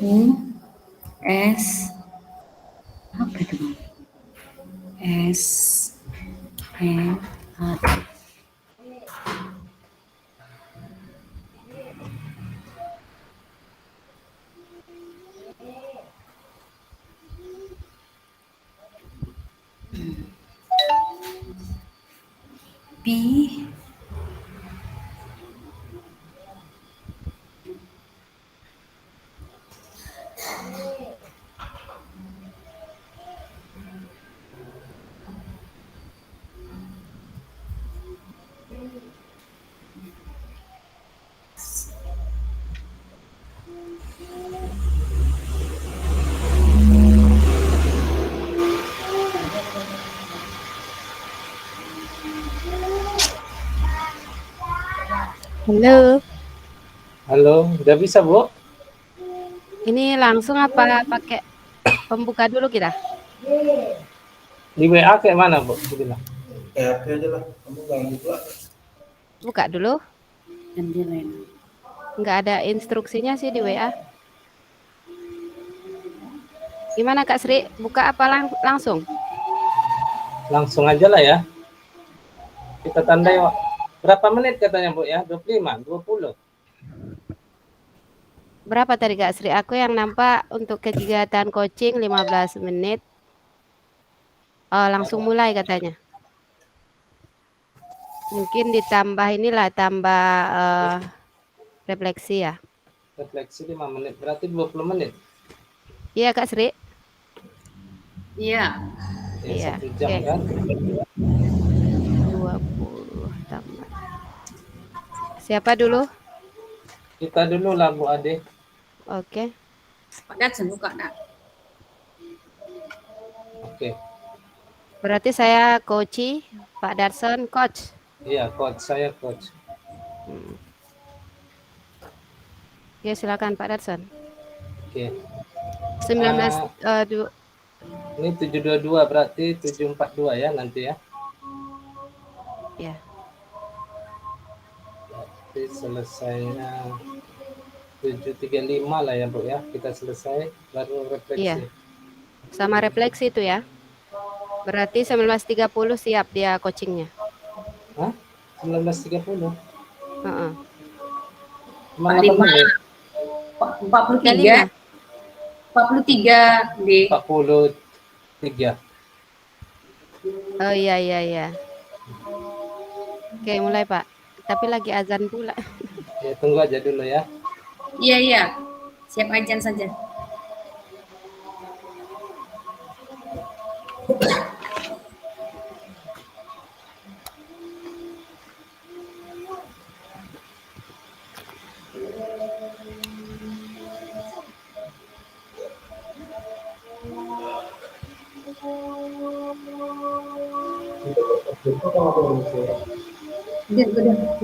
S apa itu? S N A P Halo, Halo, udah bisa, Bu? ini langsung apa pakai pembuka dulu kita? Di WA kayak mana, Bu? Bilang. HP aja lah, kamu jangan buka. Buka dulu. dan dia lain. Nggak ada instruksinya sih di WA. Gimana Kak Sri? Buka apa langsung? Langsung aja lah ya. Kita tandai berapa menit katanya, Bu ya? 25, 20. Berapa tadi Kak Sri? Aku yang nampak untuk kegiatan coaching 15 menit. Oh, langsung mulai katanya. Mungkin ditambah inilah, tambah refleksi ya. Refleksi 5 menit, berarti 20 menit. Iya Kak Sri? Iya. Ya, Iya. 1 jam Oke. kan? 20 tambah. Siapa dulu? Kita dulu lah, Bu Ade. Oke. Pak Datsun buka nak. Oke. Berarti saya coach, Pak Darson coach. Iya, coach. Saya coach. Ya silakan Pak Darson. Oke. 19 Ini 722 berarti 742 ya nanti ya. ya. Berarti selesainya 735 lah ya, Bu ya. Kita selesai baru refleksi. Iya. Sama refleksi itu ya. Berarti 19.30 siap dia coachingnya. Hah? 19.30? Heeh. Cuma 8 menit. 43. 43 di 43. Oh iya iya iya. Oke, mulai Pak. Tapi lagi azan pula. Ya, tunggu aja dulu ya. Iya. Siap ajan saja. Udah,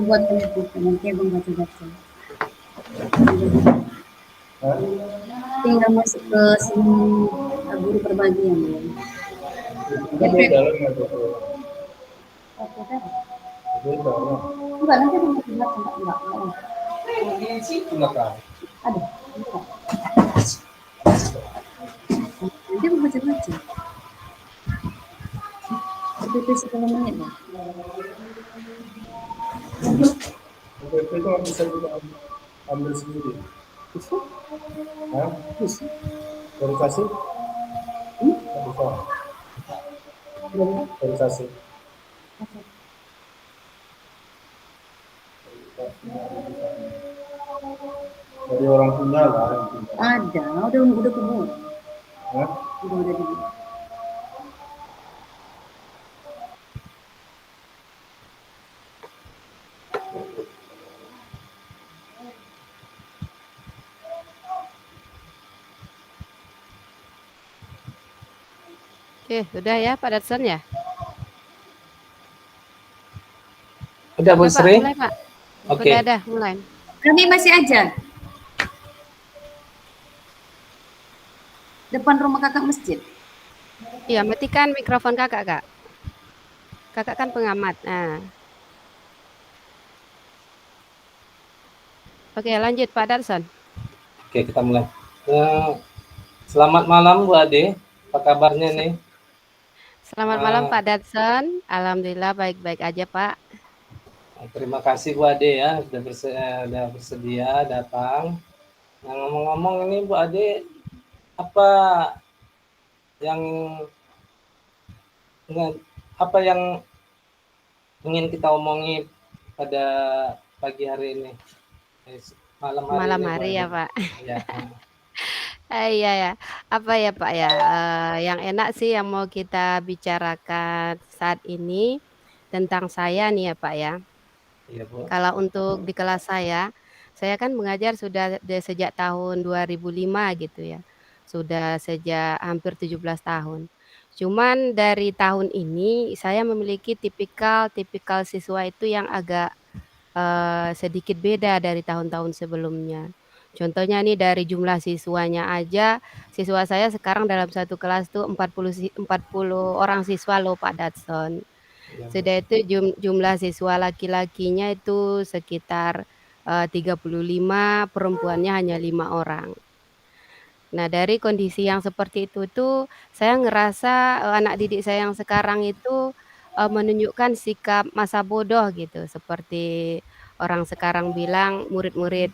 aku buat nanti abang baca-baca. Tinggal masuk ke sini guru berbagi yang belum. Jalan nggak tuh? Enggak, nanti abang baca-baca enggak. Di situ lah kan. Ada. Nanti abang baca-baca. PPP 10 menit ya. PP itu nggak bisa kita ambil sendiri. Hah? Bisa. Verifikasi? Nggak bisa. Verifikasi. Dari orang punya lah. Ada, udah kebuat. Hah? Udah dibuat. Oke, udah ya Pak Darson ya? Udah, Bu Oke, Pak, Sri? mulai Pak. Oke. Udah ada, mulai. Kami masih aja. Depan rumah kakak masjid. Iya, matikan mikrofon kakak, Kak. Kakak kan pengamat. Nah. Oke, lanjut Pak Darson. Oke, kita mulai. Eh, Selamat malam Bu Ade, apa kabarnya nih? Selamat malam Pak Datson. Alhamdulillah baik-baik aja Pak. Terima kasih Bu Ade ya sudah bersedia datang. Nah, ngomong-ngomong ini Bu Ade, apa yang apa yang ingin kita omongi pada pagi hari ini? Malam hari Malam ini, Bu hari Ade. ya Pak. Ya. Iya ya. Apa ya Pak ya? Yang enak sih yang mau kita bicarakan saat ini tentang saya nih ya Pak ya. Iya Bu. Kalau untuk di kelas saya kan mengajar sudah sejak tahun 2005 gitu ya. Sudah sejak hampir 17 tahun. Cuman dari tahun ini saya memiliki tipikal siswa itu yang agak sedikit beda dari tahun-tahun sebelumnya. Contohnya nih dari jumlah siswanya aja, siswa saya sekarang dalam satu kelas tuh 40 orang siswa loh Pak Datson. Iya, Bu. Sudah itu jumlah siswa laki-lakinya itu sekitar 35, perempuannya hanya 5 orang. Nah, dari kondisi yang seperti itu tuh saya ngerasa, anak didik saya yang sekarang itu, menunjukkan sikap masa bodoh gitu, seperti orang sekarang bilang murid-murid,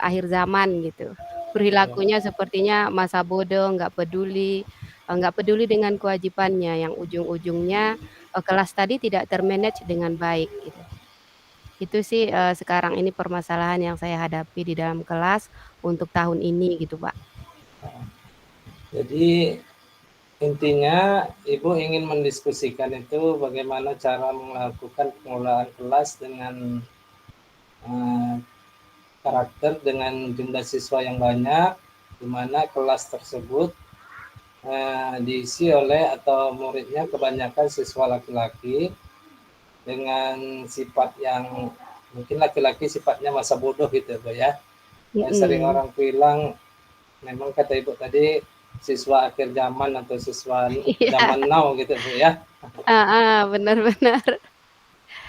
akhir zaman gitu. Perilakunya sepertinya masa bodoh, nggak peduli dengan kewajibannya, yang ujung-ujungnya, kelas tadi tidak ter-manage dengan baik gitu. Itu sih, sekarang ini permasalahan yang saya hadapi di dalam kelas untuk tahun ini gitu, Pak. Jadi intinya Ibu ingin mendiskusikan itu bagaimana cara melakukan pengelolaan kelas dengan karakter dengan jumlah siswa yang banyak, di mana kelas tersebut diisi oleh atau muridnya kebanyakan siswa laki-laki dengan sifat yang mungkin laki-laki sifatnya masa bodoh gitu Bu ya. Sering orang bilang, memang kata Ibu tadi siswa akhir zaman atau siswa zaman now gitu Bu ya. Benar-benar.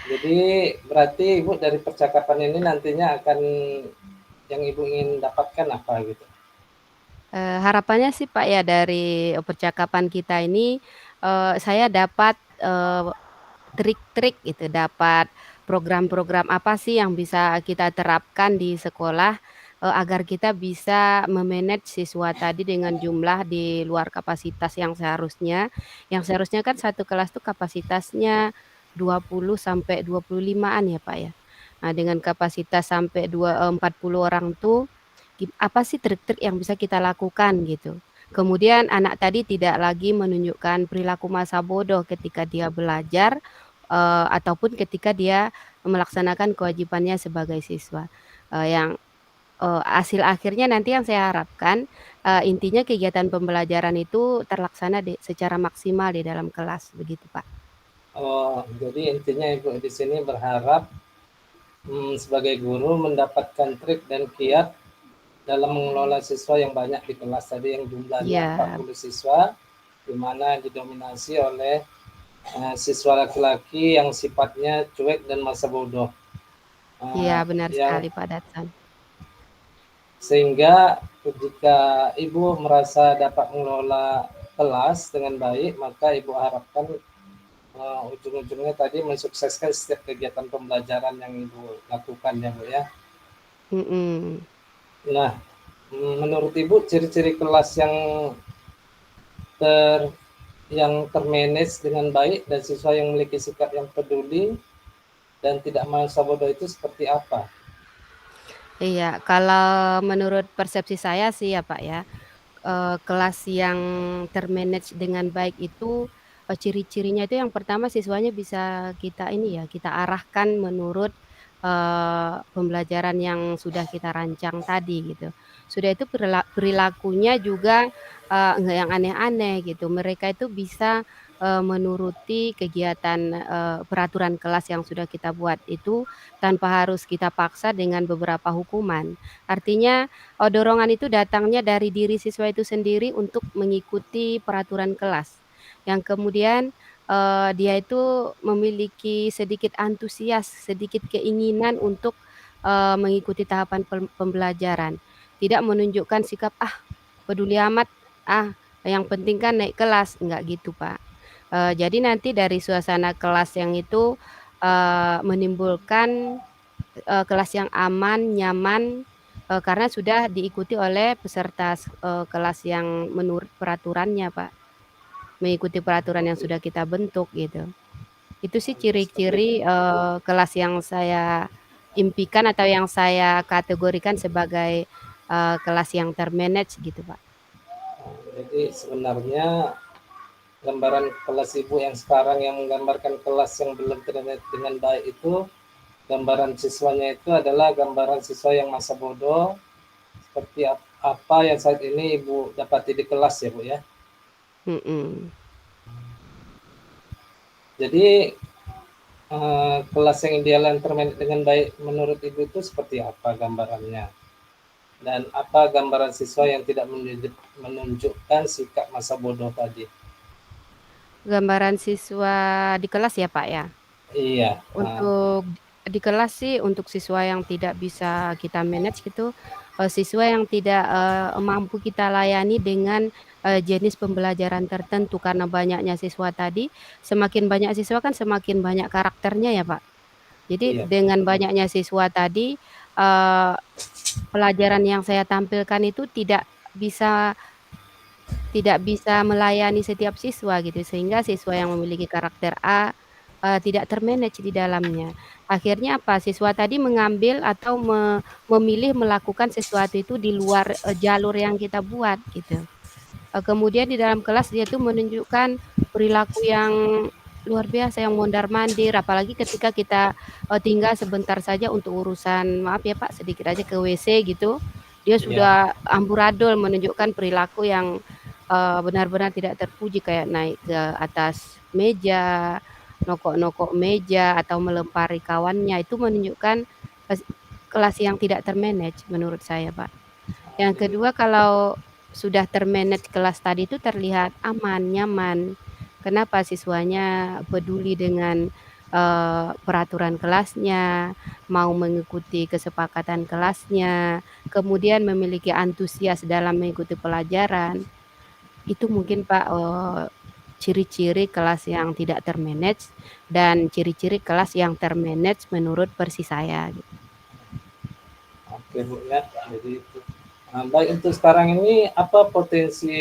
Jadi berarti Ibu dari percakapan ini nantinya akan yang Ibu ingin dapatkan apa gitu? Harapannya sih Pak ya dari percakapan kita ini, saya dapat, trik-trik gitu, dapat program-program apa sih yang bisa kita terapkan di sekolah, agar kita bisa me-manage siswa tadi dengan jumlah di luar kapasitas yang seharusnya kan satu kelas tuh kapasitasnya 20 sampai 25-an ya Pak ya. Nah dengan kapasitas sampai 40 orang tuh, apa sih trik-trik yang bisa kita lakukan gitu. Kemudian anak tadi tidak lagi menunjukkan perilaku masa bodoh ketika dia belajar, ataupun ketika dia melaksanakan kewajibannya sebagai siswa, yang, hasil akhirnya nanti yang saya harapkan, intinya kegiatan pembelajaran itu terlaksana secara maksimal di dalam kelas, begitu Pak. Oh, jadi intinya Ibu di sini berharap sebagai guru mendapatkan trik dan kiat dalam mengelola siswa yang banyak di kelas tadi yang jumlahnya 40 siswa, di mana didominasi oleh siswa laki-laki yang sifatnya cuek dan masa bodoh. Iya benar sekali Pak Datsan. Sehingga jika Ibu merasa dapat mengelola kelas dengan baik, maka Ibu harapkan ujung-ujungnya tadi mensukseskan setiap kegiatan pembelajaran yang Ibu lakukan ya Bu ya. Nah, menurut Ibu ciri-ciri kelas yang termanage dengan baik dan siswa yang memiliki sikap yang peduli dan tidak masa bodoh itu seperti apa? Iya, kalau menurut persepsi saya sih ya Pak ya, kelas yang termanage dengan baik itu, ciri-cirinya itu yang pertama siswanya bisa kita ini ya, kita arahkan menurut, pembelajaran yang sudah kita rancang tadi gitu. Sudah itu perilakunya juga, nggak yang aneh-aneh gitu. Mereka itu bisa, menuruti kegiatan, peraturan kelas yang sudah kita buat itu tanpa harus kita paksa dengan beberapa hukuman. Artinya, dorongan itu datangnya dari diri siswa itu sendiri untuk mengikuti peraturan kelas, yang kemudian, dia itu memiliki sedikit antusias, sedikit keinginan untuk, mengikuti tahapan pembelajaran. Tidak menunjukkan sikap, peduli amat, yang penting kan naik kelas, enggak gitu, Pak. Jadi nanti dari suasana kelas yang itu, menimbulkan, kelas yang aman, nyaman, karena sudah diikuti oleh peserta kelas yang menurut peraturannya, Pak. Mengikuti peraturan yang sudah kita bentuk gitu. Itu sih ciri-ciri, kelas yang saya impikan atau yang saya kategorikan sebagai, kelas yang termanage gitu, Pak. Jadi sebenarnya gambaran kelas Ibu yang sekarang yang menggambarkan kelas yang belum termanage dengan baik itu, gambaran siswanya itu adalah gambaran siswa yang masa bodoh, seperti apa yang saat ini Ibu dapati di kelas ya Bu ya. Jadi kelas yang ideal yang termanage dengan baik menurut Ibu itu seperti apa gambarannya? Dan apa gambaran siswa yang tidak menunjukkan sikap masa bodoh tadi? Gambaran siswa di kelas ya, Pak, ya? Iya. Untuk di kelas sih, untuk siswa yang tidak bisa kita manage gitu, siswa yang tidak, mampu kita layani dengan, jenis pembelajaran tertentu. Karena banyaknya siswa tadi, semakin banyak siswa kan semakin banyak karakternya ya, Pak. Jadi Iya. dengan banyaknya siswa tadi, pelajaran yang saya tampilkan itu tidak bisa melayani setiap siswa gitu, sehingga siswa yang memiliki karakter A, tidak termanage di dalamnya. Akhirnya apa, siswa tadi mengambil atau memilih melakukan sesuatu itu di luar, jalur yang kita buat gitu. Kemudian di dalam kelas dia tuh menunjukkan perilaku yang luar biasa, yang mondar-mandir, apalagi ketika kita, tinggal sebentar saja untuk urusan, maaf ya Pak, sedikit aja ke WC gitu, dia sudah amburadul menunjukkan perilaku yang, benar-benar tidak terpuji, kayak naik ke atas meja, nokok-nokok meja, atau melempari kawannya. Itu menunjukkan kelas yang tidak termanage menurut saya, Pak. Yang kedua, kalau sudah termanage kelas tadi itu terlihat aman, nyaman. Kenapa? Siswanya peduli dengan, peraturan kelasnya, mau mengikuti kesepakatan kelasnya, kemudian memiliki antusias dalam mengikuti pelajaran. Itu mungkin Pak, ciri-ciri kelas yang tidak termanage dan ciri-ciri kelas yang termanage menurut versi saya gitu. Oke Bu ya, jadi itu. Baik, untuk sekarang ini apa potensi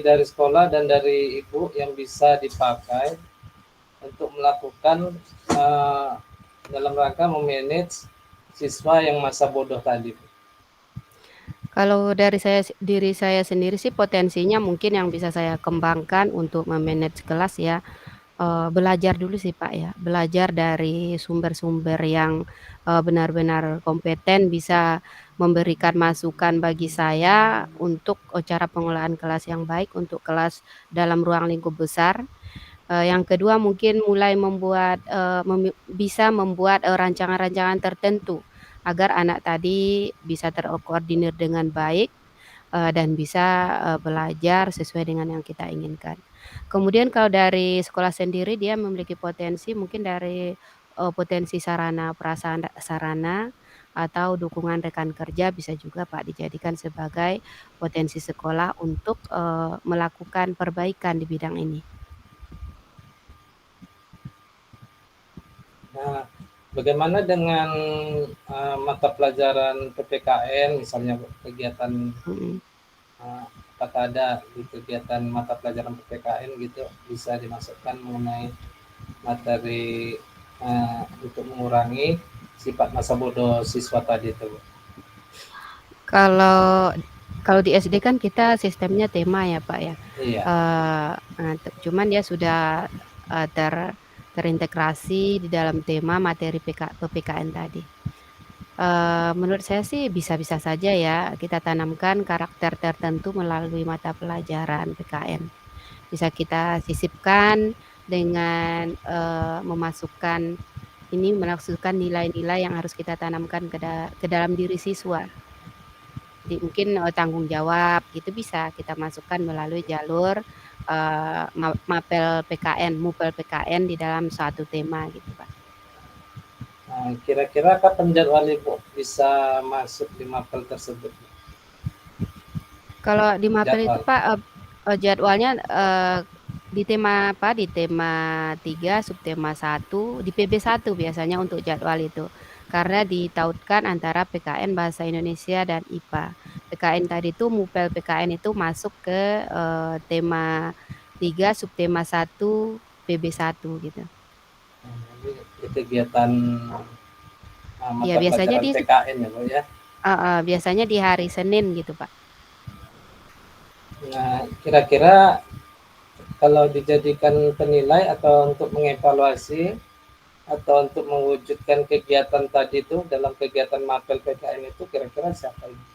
dari sekolah dan dari Ibu yang bisa dipakai untuk melakukan dalam rangka memanage siswa yang masa bodoh tadi? Kalau dari diri saya sendiri sih potensinya mungkin yang bisa saya kembangkan untuk memanage kelas ya, belajar dulu sih Pak ya, belajar dari sumber-sumber yang, benar-benar kompeten bisa memberikan masukan bagi saya untuk, cara pengelolaan kelas yang baik untuk kelas dalam ruang lingkup besar. Yang kedua mungkin mulai membuat, bisa membuat, rancangan-rancangan tertentu agar anak tadi bisa terkoordinir dengan baik, dan bisa, belajar sesuai dengan yang kita inginkan. Kemudian kalau dari sekolah sendiri dia memiliki potensi mungkin dari, potensi sarana sarana atau dukungan rekan kerja bisa juga Pak dijadikan sebagai potensi sekolah untuk, melakukan perbaikan di bidang ini. Nah, bagaimana dengan mata pelajaran PPKN, misalnya kegiatan apakah ada di kegiatan mata pelajaran PPKN gitu bisa dimasukkan mengenai materi untuk mengurangi sifat masa bodoh siswa tadi itu? Kalau di SD kan kita sistemnya tema ya Pak ya. Iya. Cuman dia sudah terintegrasi di dalam tema materi PPKN tadi. Menurut saya sih bisa-bisa saja ya kita tanamkan karakter tertentu melalui mata pelajaran PKN. Bisa kita sisipkan dengan, memasukkan nilai-nilai yang harus kita tanamkan ke dalam diri siswa. Jadi mungkin, tanggung jawab gitu bisa kita masukkan melalui jalur, mupel PKN di dalam suatu tema gitu, Pak. Kira-kira kapan jadwal Ibu bisa masuk di mapel tersebut? Kalau di Mapel itu jadwal? Pak, jadwalnya, di tema apa, di tema 3, subtema 1, di PB1 biasanya untuk jadwal itu. Karena ditautkan antara PKN Bahasa Indonesia dan IPA. PKN tadi itu Mupel PKN itu masuk ke, tema 3, subtema 1, PB1 gitu. Jadi kegiatan Ya mata biasanya pelajaran di PKN ya Bu ya. biasanya di hari Senin gitu Pak. Nah, kira-kira kalau dijadikan penilai atau untuk mengevaluasi atau untuk mewujudkan kegiatan tadi itu dalam kegiatan mapel PKN itu kira-kira siapa ini?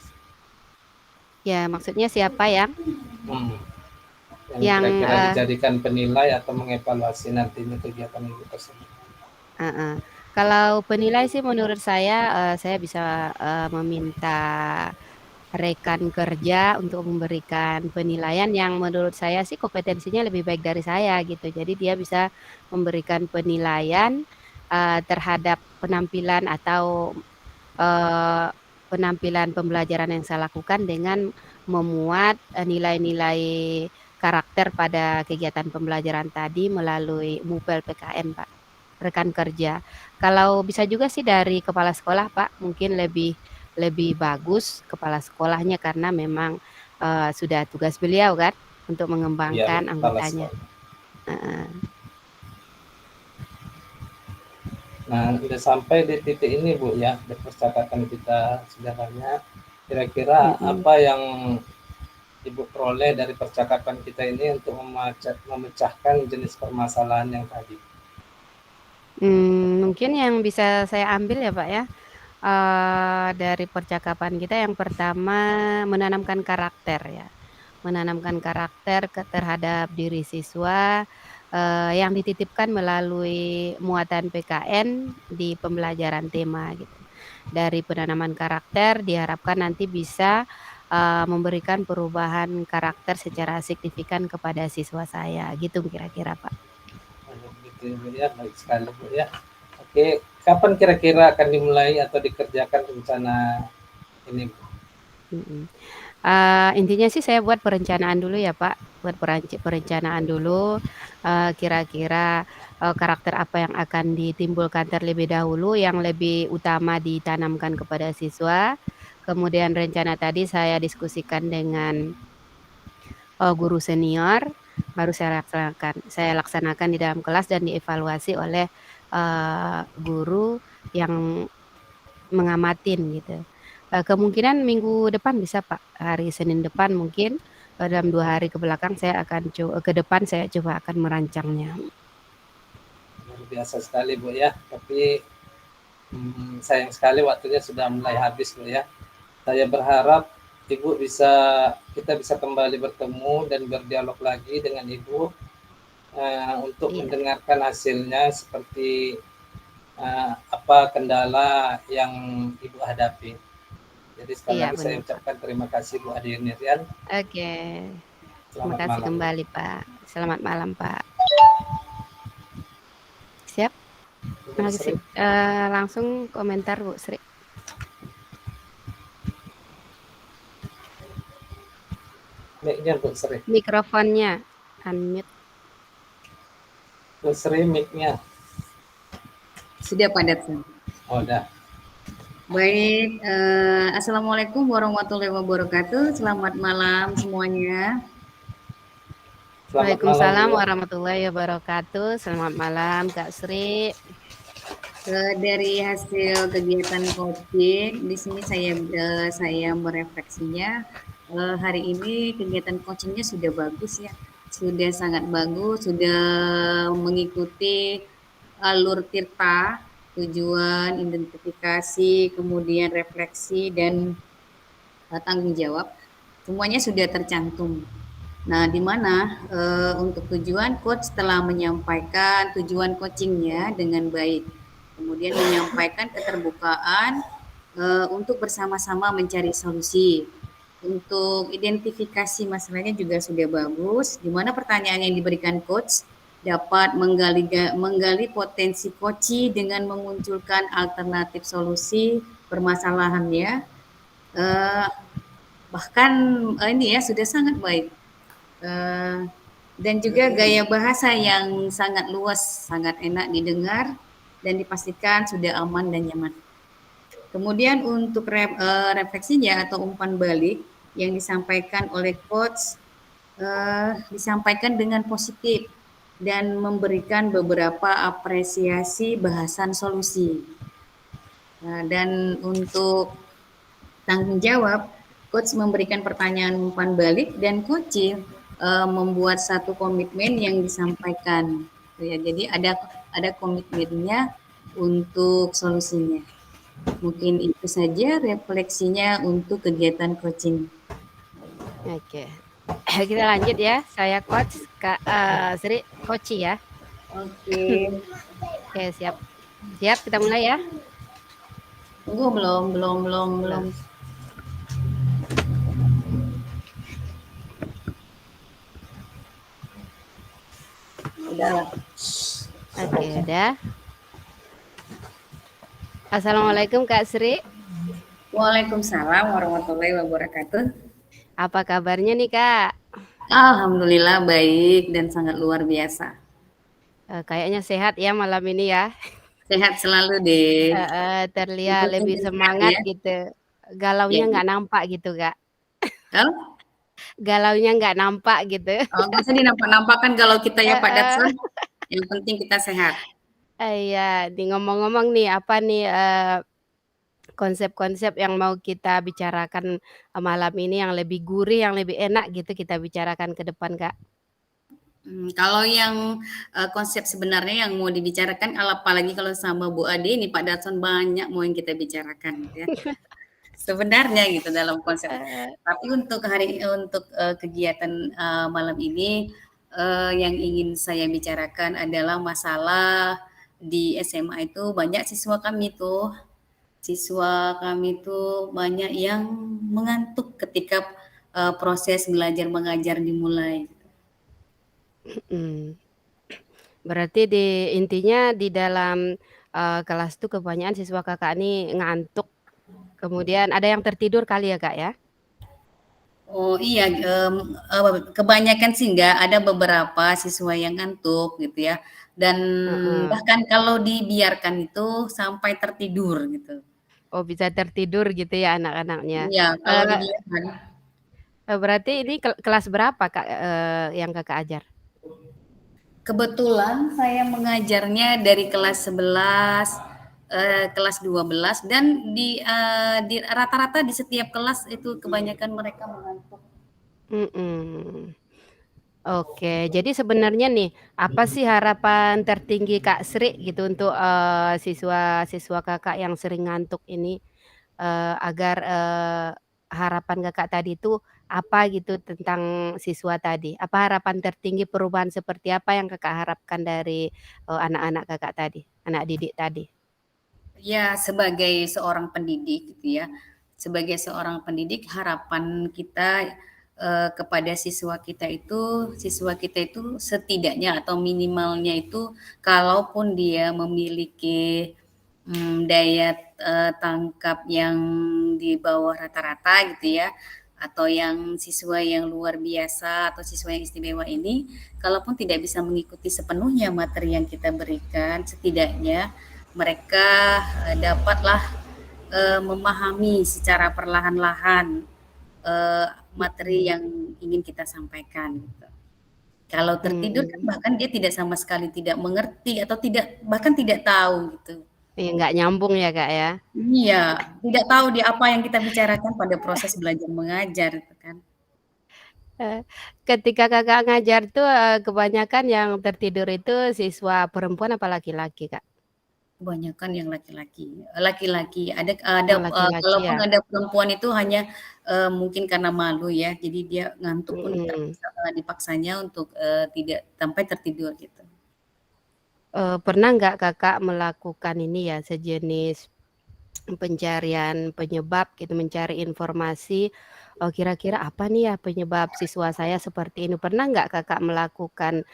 Ya maksudnya siapa yang Yang yang, kira-kira dijadikan penilai atau mengevaluasi nantinya kegiatan itu tersebut. Kalau penilai sih menurut saya bisa, meminta rekan kerja untuk memberikan penilaian yang menurut saya sih kompetensinya lebih baik dari saya gitu. Jadi dia bisa memberikan penilaian, terhadap penampilan atau, eee, penampilan pembelajaran yang saya lakukan dengan memuat, nilai-nilai karakter pada kegiatan pembelajaran tadi melalui Mupel PKN, Pak, rekan kerja. Kalau bisa juga sih dari kepala sekolah, Pak, mungkin lebih lebih bagus kepala sekolahnya karena memang, sudah tugas beliau kan untuk Iya, mengembangkan kepala anggotanya. sekolah. Heeh. Nah, sudah sampai di titik ini Bu ya, di percakapan kita sudah banyak. Kira-kira Mhm. apa yang Ibu peroleh dari percakapan kita ini untuk memecahkan jenis permasalahan yang tadi? Mungkin yang bisa saya ambil ya, Pak, ya, dari percakapan kita yang pertama menanamkan karakter ya. Menanamkan karakter terhadap diri siswa, yang dititipkan melalui muatan PKN di pembelajaran tema gitu. Dari penanaman karakter diharapkan nanti bisa, memberikan perubahan karakter secara signifikan kepada siswa saya, gitu kira-kira, Pak. Gitu Bu ya, baik sekali Bu ya. Oke, kapan kira-kira akan dimulai atau dikerjakan rencana ini Bu? Mhm. Intinya sih saya buat perencanaan dulu ya, Pak, buat perencanaan dulu, kira-kira, karakter apa yang akan ditimbulkan terlebih dahulu yang lebih utama ditanamkan kepada siswa, kemudian rencana tadi saya diskusikan dengan, guru senior, baru saya laksanakan di dalam kelas dan dievaluasi oleh, guru yang mengamatin gitu. Kemungkinan minggu depan bisa, Pak, hari Senin depan mungkin, dalam 2 hari ke belakang ke depan saya coba akan merancangnya. Luar biasa sekali Bu ya, tapi sayang sekali waktunya sudah mulai habis Bu ya. Saya berharap kita bisa kembali bertemu dan berdialog lagi dengan Ibu untuk Iya mendengarkan hasilnya seperti apa kendala yang Ibu hadapi. Jadi sekali iya lagi saya benar, Pak. ucapkan terima kasih Bu Ade Nirian. Oke, terima Selamat kasih malam. kembali, Pak. Selamat malam, Pak. Siap, Bu Sri, langsung komentar Bu Sri. mic-nya Bu Sri. Mikrofonnya unmute. Bu Sri mic-nya. Sudah padat. Oh, udah. Baik, Assalamualaikum warahmatullahi wabarakatuh. Selamat malam semuanya. Selamat malam Waalaikumsalam Bu. warahmatullahi wabarakatuh. Selamat malam Kak Sri. Dari hasil kegiatan coaching, di sini saya merefleksinya hari ini kegiatan coachingnya sudah bagus ya, sudah sangat bagus, sudah mengikuti alur tirta, tujuan, identifikasi, kemudian refleksi dan tanggung jawab, semuanya sudah tercantum. Nah, di mana untuk tujuan coach telah menyampaikan tujuan coachingnya dengan baik, kemudian menyampaikan keterbukaan untuk bersama-sama mencari solusi. Untuk identifikasi masalahnya juga sudah bagus, di mana pertanyaan yang diberikan coach dapat menggali potensi coach dengan memunculkan alternatif solusi permasalahannya. bahkan ini ya sudah sangat baik. Dan juga gaya bahasa yang sangat luas, sangat enak didengar, dan dipastikan sudah aman dan nyaman. Kemudian untuk refleksinya atau umpan balik yang disampaikan oleh coach disampaikan dengan positif dan memberikan beberapa apresiasi bahasan solusi. Dan untuk tanggung jawab, coach memberikan pertanyaan umpan balik dan coach membuat satu komitmen yang disampaikan. Ya, jadi ada komitmennya untuk solusinya. Mungkin itu saja refleksinya untuk kegiatan coaching. Oke. Kita lanjut ya. Saya coach Kak Sri, coach ya. Oke. Oke, siap. Siap, kita mulai ya. Tunggu belum. Udah. Oke, udah. Assalamualaikum Kak Sri. Waalaikumsalam warahmatullahi wabarakatuh. Apa kabarnya nih Kak? Alhamdulillah baik dan sangat luar biasa. Kayaknya sehat ya malam ini ya. Sehat selalu deh. Terlihat Tentu lebih saja semangat ya. gitu. Galaunya Ya. nggak nampak gitu Kak. Oh, Galaunya nggak nampak gitu. nggak usah dinampak-nampakkan kalau kita ya Pak Datsun. Yang penting kita sehat. Iya, ngomong-ngomong nih apa nih konsep-konsep yang mau kita bicarakan malam ini yang lebih gurih, yang lebih enak gitu kita bicarakan ke depan Kak. Kalau yang konsep sebenarnya yang mau dibicarakan, apalagi kalau sama Bu Ade ini Pak Datsun banyak mau yang kita bicarakan gitu ya. Sebenarnya gitu dalam konsep. Tapi untuk kegiatan malam ini yang ingin saya bicarakan adalah masalah di SMA itu banyak siswa kami tuh banyak yang mengantuk ketika proses belajar mengajar dimulai. Berarti intinya di dalam kelas tuh kebanyakan siswa Kakak ini ngantuk. Kemudian ada yang tertidur kali ya Kak ya? Oh iya, kebanyakan sih enggak, ada beberapa siswa yang ngantuk gitu ya. Dan bahkan kalau dibiarkan itu sampai tertidur gitu. Oh bisa tertidur gitu ya anak-anaknya. Iya, kalau dibiarkan. Berarti ini kelas berapa Kak yang Kakak ajar? Kebetulan saya mengajarnya dari kelas 11, kelas 12 dan di rata-rata di setiap kelas itu kebanyakan mereka mengantuk. Oke, jadi sebenarnya nih, apa sih harapan tertinggi Kak Sri gitu untuk siswa-siswa Kakak yang sering ngantuk ini, agar harapan Kakak tadi itu apa gitu tentang siswa tadi? Apa harapan tertinggi perubahan seperti apa yang Kakak harapkan dari anak-anak Kakak tadi, anak didik tadi? Ya, sebagai seorang pendidik gitu ya, sebagai seorang pendidik harapan kita kepada siswa kita itu setidaknya atau minimalnya itu kalaupun dia memiliki daya tangkap yang di bawah rata-rata gitu ya, atau yang siswa yang luar biasa atau siswa yang istimewa ini, kalaupun tidak bisa mengikuti sepenuhnya materi yang kita berikan, setidaknya mereka dapatlah memahami secara perlahan-lahan materi yang ingin kita sampaikan. Gitu. Kalau tertidur kan bahkan dia tidak sama sekali tidak mengerti atau bahkan tidak tahu gitu. Iya, nggak nyambung ya Kak ya? Iya, tidak tahu dia apa yang kita bicarakan pada proses belajar mengajar itu kan. Ketika Kakak ngajar tuh kebanyakan yang tertidur itu siswa perempuan apa laki-laki Kak? Kebanyakan yang laki-laki. Ada Laki-laki kalaupun ya? ada perempuan itu hanya mungkin karena malu ya, jadi dia ngantuk pun dipaksanya untuk tidak sampai tertidur gitu. Pernah nggak Kakak melakukan ini ya, sejenis pencarian penyebab gitu, mencari informasi, kira-kira apa nih ya penyebab siswa saya seperti ini? Pernah nggak Kakak melakukan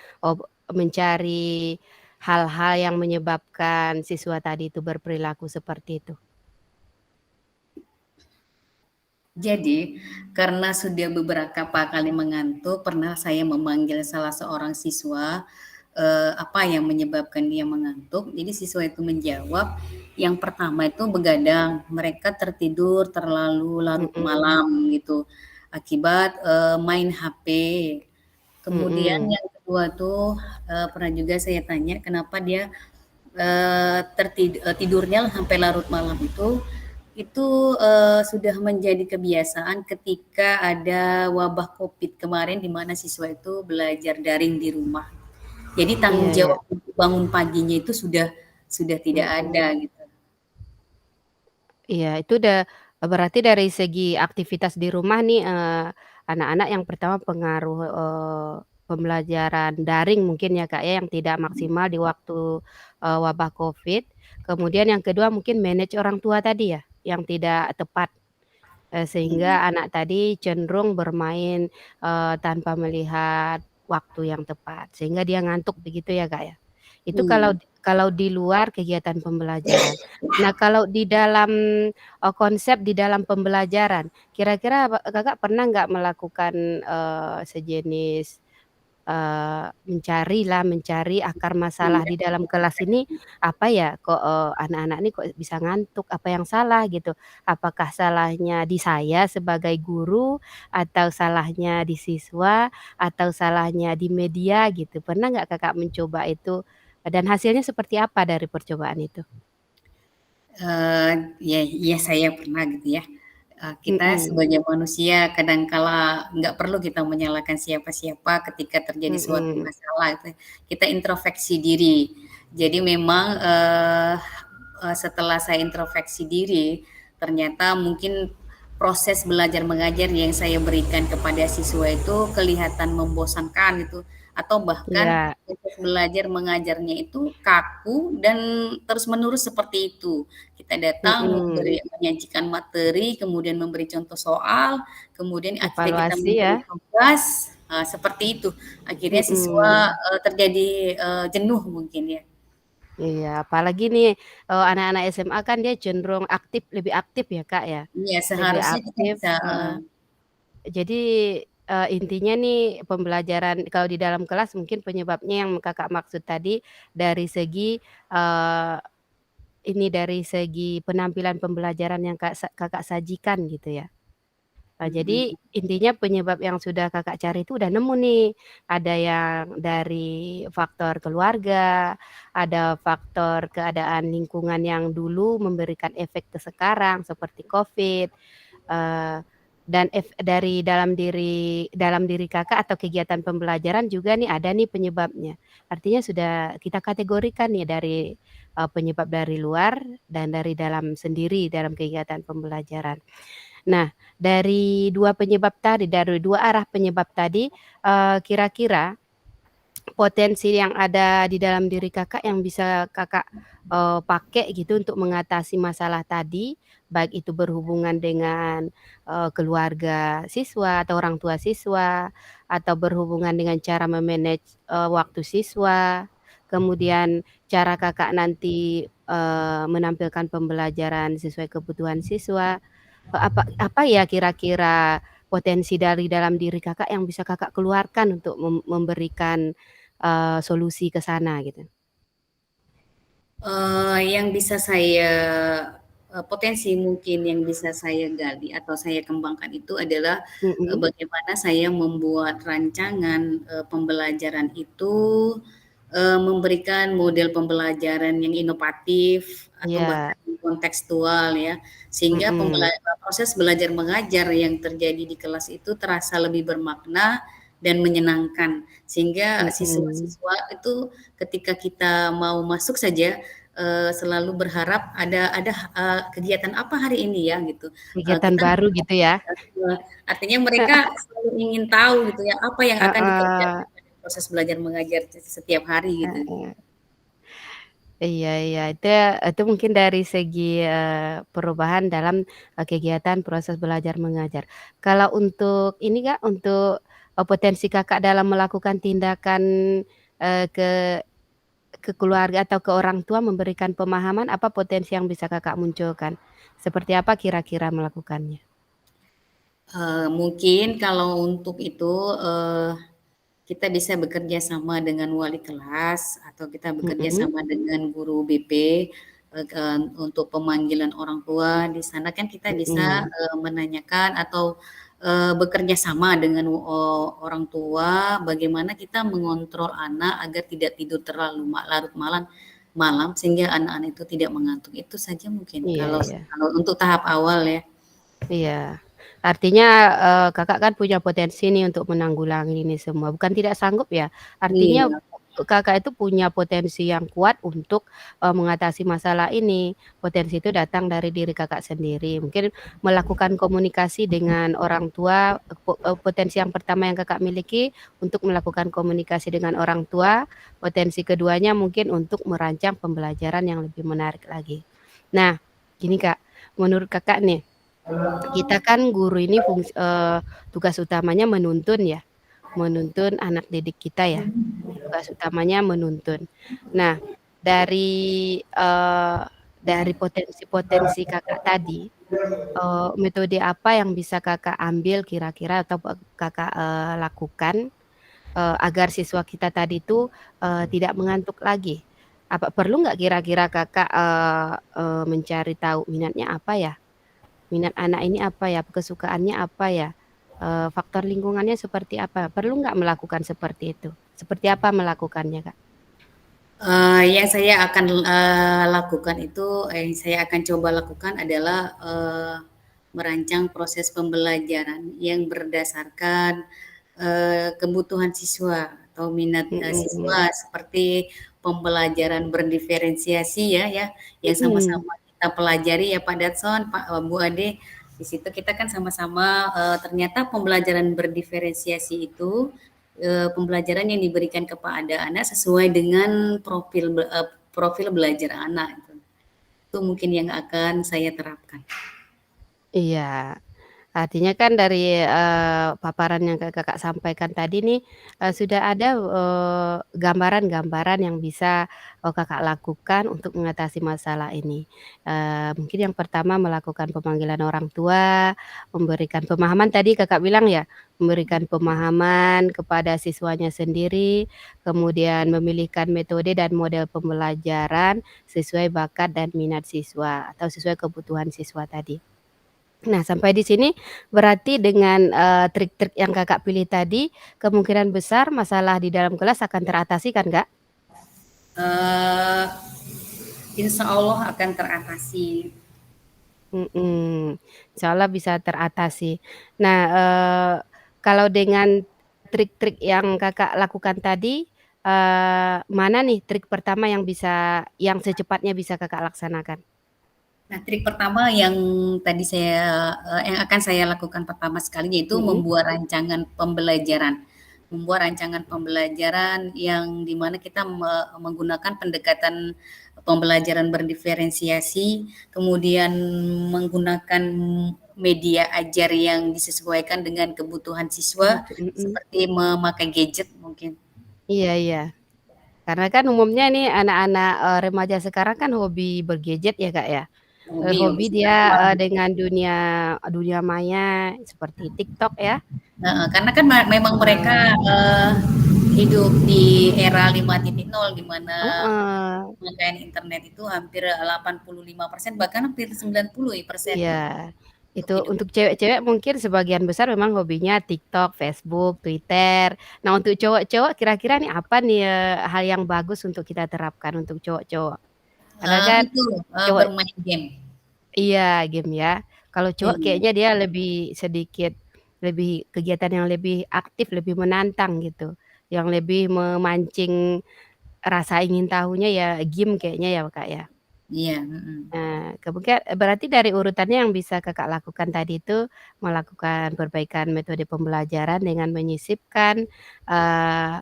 mencari hal-hal yang menyebabkan siswa tadi itu berperilaku seperti itu? Jadi, karena sudah beberapa kali mengantuk, pernah saya memanggil salah seorang siswa, apa yang menyebabkan dia mengantuk. Jadi siswa itu menjawab, yang pertama itu begadang, mereka tertidur terlalu larut Mhm. malam gitu, akibat, main HP. Kemudian Mhm. yang kedua tuh, pernah juga saya tanya kenapa dia, tidurnya sampai larut malam itu, sudah menjadi kebiasaan ketika ada wabah Covid kemarin di mana siswa itu belajar daring di rumah. Jadi tanggung Iya iya. jawab untuk bangun paginya itu sudah tidak ada Mhm. gitu. Iya, itu udah berarti dari segi aktivitas di rumah nih, anak-anak yang pertama pengaruh, pembelajaran daring mungkin ya, Kak, ya, yang tidak maksimal di waktu, wabah Covid. Kemudian yang kedua mungkin manage orang tua tadi ya, yang tidak tepat, Iya, sehingga anak tadi cenderung bermain, tanpa melihat waktu yang tepat, sehingga dia ngantuk begitu ya, Kak, ya? Itu iya. kalau di luar kegiatan pembelajaran. Nah, kalau di dalam, konsep di dalam pembelajaran, kira-kira Kakak pernah nggak melakukan, sejenis, mencari akar masalah Iya, di dalam kelas ini, apa ya, kok, anak-anak ini kok bisa ngantuk, apa yang salah gitu? Apakah salahnya di saya sebagai guru, atau salahnya di siswa, atau salahnya di media gitu? Pernah nggak Kakak mencoba itu, dan hasilnya seperti apa dari percobaan itu? ya iya saya pernah gitu ya. Kita Mhm. sebagai manusia kadangkala nggak perlu kita menyalahkan siapa-siapa ketika terjadi suatu Mhm. masalah itu, kita introspeksi diri. Jadi memang, setelah saya introspeksi diri, ternyata mungkin proses belajar mengajar yang saya berikan kepada siswa itu kelihatan membosankan gitu, atau bahkan Iya. proses belajar mengajarnya itu kaku dan terus-menerus seperti itu. Kita datang Mhm. menyajikan materi, kemudian memberi contoh soal, kemudian akhirnya kita Evaluasi memberi ya? tugas, seperti itu. Akhirnya Mhm. siswa, terjadi, jenuh mungkin ya. Iya, apalagi nih, anak-anak SMA kan dia cenderung lebih aktif ya, Kak, ya. Iya, Lebih seharusnya kita aktif, bisa heeh. Jadi, intinya nih pembelajaran kalau di dalam kelas mungkin penyebabnya yang Kakak maksud tadi dari segi, eee, dari segi penampilan pembelajaran yang Kakak sajikan gitu ya? Jadi mhm, intinya penyebab yang sudah Kakak cari itu udah nemu nih, ada yang dari faktor keluarga, ada faktor keadaan lingkungan yang dulu memberikan efek ke sekarang seperti Covid, eee, dan dari dalam diri Kakak atau kegiatan pembelajaran juga nih ada nih penyebabnya. Artinya sudah kita kategorikan nih dari, penyebab dari luar dan dari dalam sendiri dalam kegiatan pembelajaran. Nah, dari dua arah penyebab tadi, kira-kira potensi yang ada di dalam diri Kakak yang bisa Kakak, pakai gitu untuk mengatasi masalah tadi, baik itu berhubungan dengan, keluarga siswa atau orang tua siswa, atau berhubungan dengan cara waktu siswa, kemudian cara Kakak nanti, menampilkan pembelajaran sesuai kebutuhan siswa. Apa ya kira-kira potensi dari dalam diri Kakak yang bisa Kakak keluarkan untuk memberikan, solusi ke sana gitu? yang bisa saya potensi mungkin yang bisa saya gali atau saya kembangkan itu adalah, Mhm, bagaimana saya membuat rancangan, pembelajaran itu, memberikan model pembelajaran yang inovatif atau iya, bahkan kontekstual ya, sehingga mhm, proses belajar mengajar yang terjadi di kelas itu terasa lebih bermakna dan menyenangkan. Sehingga mhm. siswa-siswa itu ketika kita mau masuk saja, selalu berharap kegiatan apa hari ini ya gitu, Kegiatan kita baru gitu ya? artinya mereka selalu ingin tahu gitu ya, apa yang akan Heeh, dikerjakan pada proses belajar mengajar setiap hari gitu. heeh. Iya iya, itu mungkin dari segi, perubahan dalam, kegiatan proses belajar mengajar. Kalau untuk ini Kak, untuk, potensi Kakak dalam melakukan tindakan, ke keluarga atau ke orang tua memberikan pemahaman, apa potensi yang bisa Kakak munculkan? Seperti apa kira-kira melakukannya? Mungkin kalau untuk itu, kita bisa bekerja sama dengan wali kelas atau kita bekerja Mhm, sama dengan guru BP, untuk pemanggilan orang tua. Di sana kan kita bisa, mhm. menanyakan atau, bekerja sama dengan, orang tua, bagaimana kita mengontrol anak agar tidak tidur terlalu larut malam sehingga anak-anak itu tidak mengantuk. Itu saja mungkin Iya kalau iya. kalau untuk tahap awal ya. Iya. Artinya, Kakak kan punya potensi nih untuk menanggulangi ini semua, bukan tidak sanggup ya? Artinya Iya. Kakak itu punya potensi yang kuat untuk, mengatasi masalah ini. Potensi itu datang dari diri Kakak sendiri. Mungkin melakukan komunikasi dengan orang tua, potensi yang pertama yang Kakak miliki untuk melakukan komunikasi dengan orang tua, potensi keduanya mungkin untuk merancang pembelajaran yang lebih menarik lagi. Nah, gini Kak, menurut Kakak nih, kita kan guru ini tugas utamanya menuntun ya, menuntun anak didik kita ya, tugas utamanya menuntun. Nah, dari, dari potensi-potensi Kakak tadi, metode apa yang bisa Kakak ambil kira-kira atau Kakak, lakukan, agar siswa kita tadi itu, tidak mengantuk lagi? Apa perlu nggak kira-kira Kakak, mencari tahu minatnya apa ya? Minat anak ini apa ya, kesukaannya apa ya, faktor lingkungannya seperti apa, perlu nggak melakukan seperti itu? Seperti apa melakukannya, Kak? Yang saya akan, lakukan itu, saya akan coba lakukan adalah, merancang proses pembelajaran yang berdasarkan, kebutuhan siswa atau minat, Mhm, siswa seperti pembelajaran berdiferensiasi ya, yang mhm, sama-sama kita pelajari ya Pak Datson, Bu Ade. Di situ kita kan sama-sama, ternyata pembelajaran berdiferensiasi itu, pembelajaran yang diberikan kepada anak sesuai dengan profil belajar anak gitu. Itu mungkin yang akan saya terapkan. iya. Artinya kan dari, paparan yang Kakak sampaikan tadi nih, sudah ada, gambaran-gambaran yang bisa, Kakak lakukan untuk mengatasi masalah ini. Mungkin yang pertama melakukan pemanggilan orang tua, memberikan pemahaman tadi Kakak bilang ya, memberikan pemahaman kepada siswanya sendiri, kemudian memilihkan metode dan model pembelajaran sesuai bakat dan minat siswa atau sesuai kebutuhan siswa tadi. Nah, sampai di sini berarti dengan, trik-trik yang Kakak pilih tadi, kemungkinan besar masalah di dalam kelas akan teratasi kan, Kak? Eee, Insya Allah akan teratasi. Mhm, insyaallah bisa teratasi. Nah, kalau dengan trik-trik yang Kakak lakukan tadi, mana nih trik pertama yang secepatnya bisa Kakak laksanakan? Nah, trik pertama yang tadi saya, yang akan saya lakukan pertama sekali yaitu Mhm, membuat rancangan pembelajaran. Membuat rancangan pembelajaran yang di mana kita menggunakan pendekatan pembelajaran berdiferensiasi, kemudian menggunakan media ajar yang disesuaikan dengan kebutuhan siswa, mhm, seperti memakai gadget mungkin. iya iya. Karena kan umumnya nih anak-anak, remaja sekarang kan hobi bergadget ya, Kak, ya? Hobi Hobi dia, sekali. dengan dunia dunia maya seperti TikTok ya, Heeh, karena kan memang mereka, eee hidup di era 5.0 di mana heeh, pemakaian internet itu hampir 85% bahkan hampir 90% iya. untuk Itu hidup. untuk cewek-cewek mungkin sebagian besar memang hobinya TikTok, Facebook, Twitter. Nah untuk cowok-cowok kira-kira nih apa nih, hal yang bagus untuk kita terapkan untuk cowok-cowok? Karena kan Itu, cowok bermain game. iya game ya. Kalau cowok Iya, kayaknya dia lebih kegiatan yang lebih aktif, lebih menantang gitu, yang lebih memancing rasa ingin tahunya ya game kayaknya ya, Kak, ya? iya, mhm. Nah, berarti dari urutannya yang bisa Kakak lakukan tadi itu, melakukan perbaikan metode pembelajaran dengan menyisipkan, eee,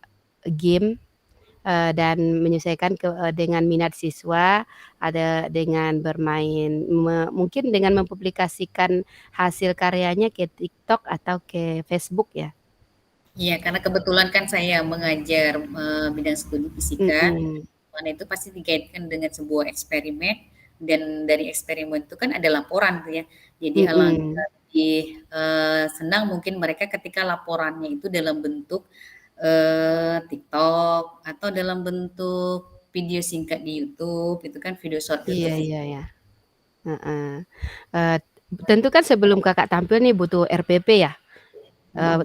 game, dan menyesuaikan dengan minat siswa, ada dengan bermain mungkin dengan mempublikasikan hasil karyanya ke TikTok atau ke Facebook ya? Iya, karena kebetulan kan saya mengajar, bidang studi fisika, Mhm, mana itu pasti dikaitkan dengan sebuah eksperimen, dan dari eksperimen itu kan ada laporan tuh ya. Jadi Mm-mm. alangkah lebih senang mungkin mereka ketika laporannya itu dalam bentuk TikTok atau dalam bentuk video singkat di YouTube, itu kan video short Iya, YouTube. iya, ya. Heeh. Tentu kan sebelum Kakak tampil nih butuh RPP ya?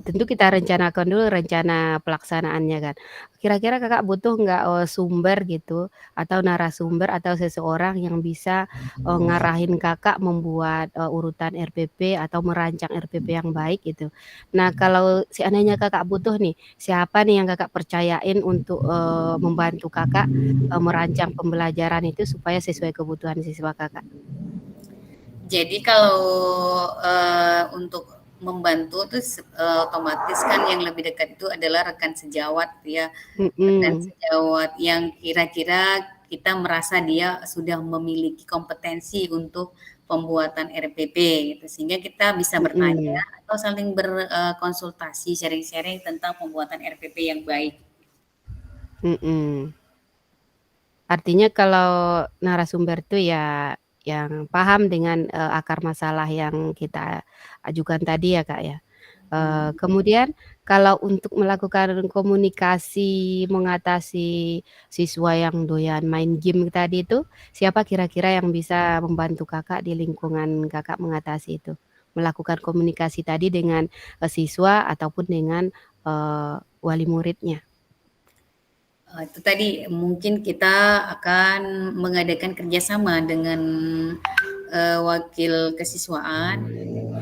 Tentu kita rencanakan dulu rencana pelaksanaannya kan. Kira-kira Kakak butuh nggak, sumber gitu atau narasumber atau seseorang yang bisa, ngarahin Kakak membuat, urutan RPP atau merancang RPP yang baik gitu. Nah, kalau seandainya Kakak butuh nih, siapa nih yang Kakak percayain untuk, membantu Kakak, merancang pembelajaran itu supaya sesuai kebutuhan siswa Kakak? Jadi kalau untuk membantu tuh otomatis kan yang lebih dekat itu adalah rekan sejawat ya, rekan Mhm, sejawat yang kira-kira kita merasa dia sudah memiliki kompetensi untuk pembuatan RPP gitu, sehingga kita bisa bertanya mhm, atau saling berkonsultasi, sharing-sharing tentang pembuatan RPP yang baik. mhm. Artinya kalau narasumber itu ya yang paham dengan, akar masalah yang kita ajukan tadi ya, Kak, ya. Hmm. Kemudian kalau untuk melakukan komunikasi mengatasi siswa yang doyan main game tadi itu, siapa kira-kira yang bisa membantu Kakak di lingkungan Kakak mengatasi itu? Melakukan komunikasi tadi dengan, siswa ataupun dengan, wali muridnya? Itu tadi mungkin kita akan mengadakan kerjasama dengan wakil kesiswaan,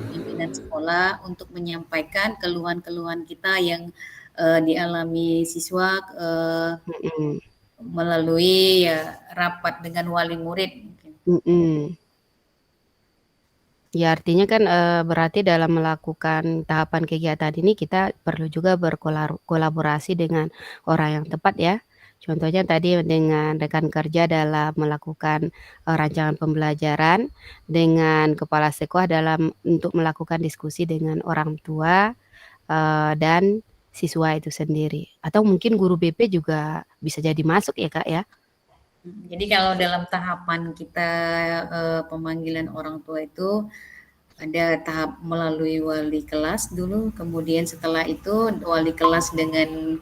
pimpinan sekolah untuk menyampaikan keluhan-keluhan kita yang dialami siswa Mhm, melalui ya rapat dengan wali murid mungkin. mhm. Ya artinya kan, berarti dalam melakukan tahapan kegiatan ini kita perlu juga kolaborasi dengan orang yang tepat ya. Contohnya tadi dengan rekan kerja dalam melakukan, rancangan pembelajaran, dengan kepala sekolah dalam untuk melakukan diskusi dengan orang tua, dan siswa itu sendiri. Atau mungkin guru BP juga bisa jadi masuk ya, Kak, ya? Jadi kalau dalam tahapan kita pemanggilan orang tua itu ada tahap melalui wali kelas dulu, kemudian setelah itu wali kelas dengan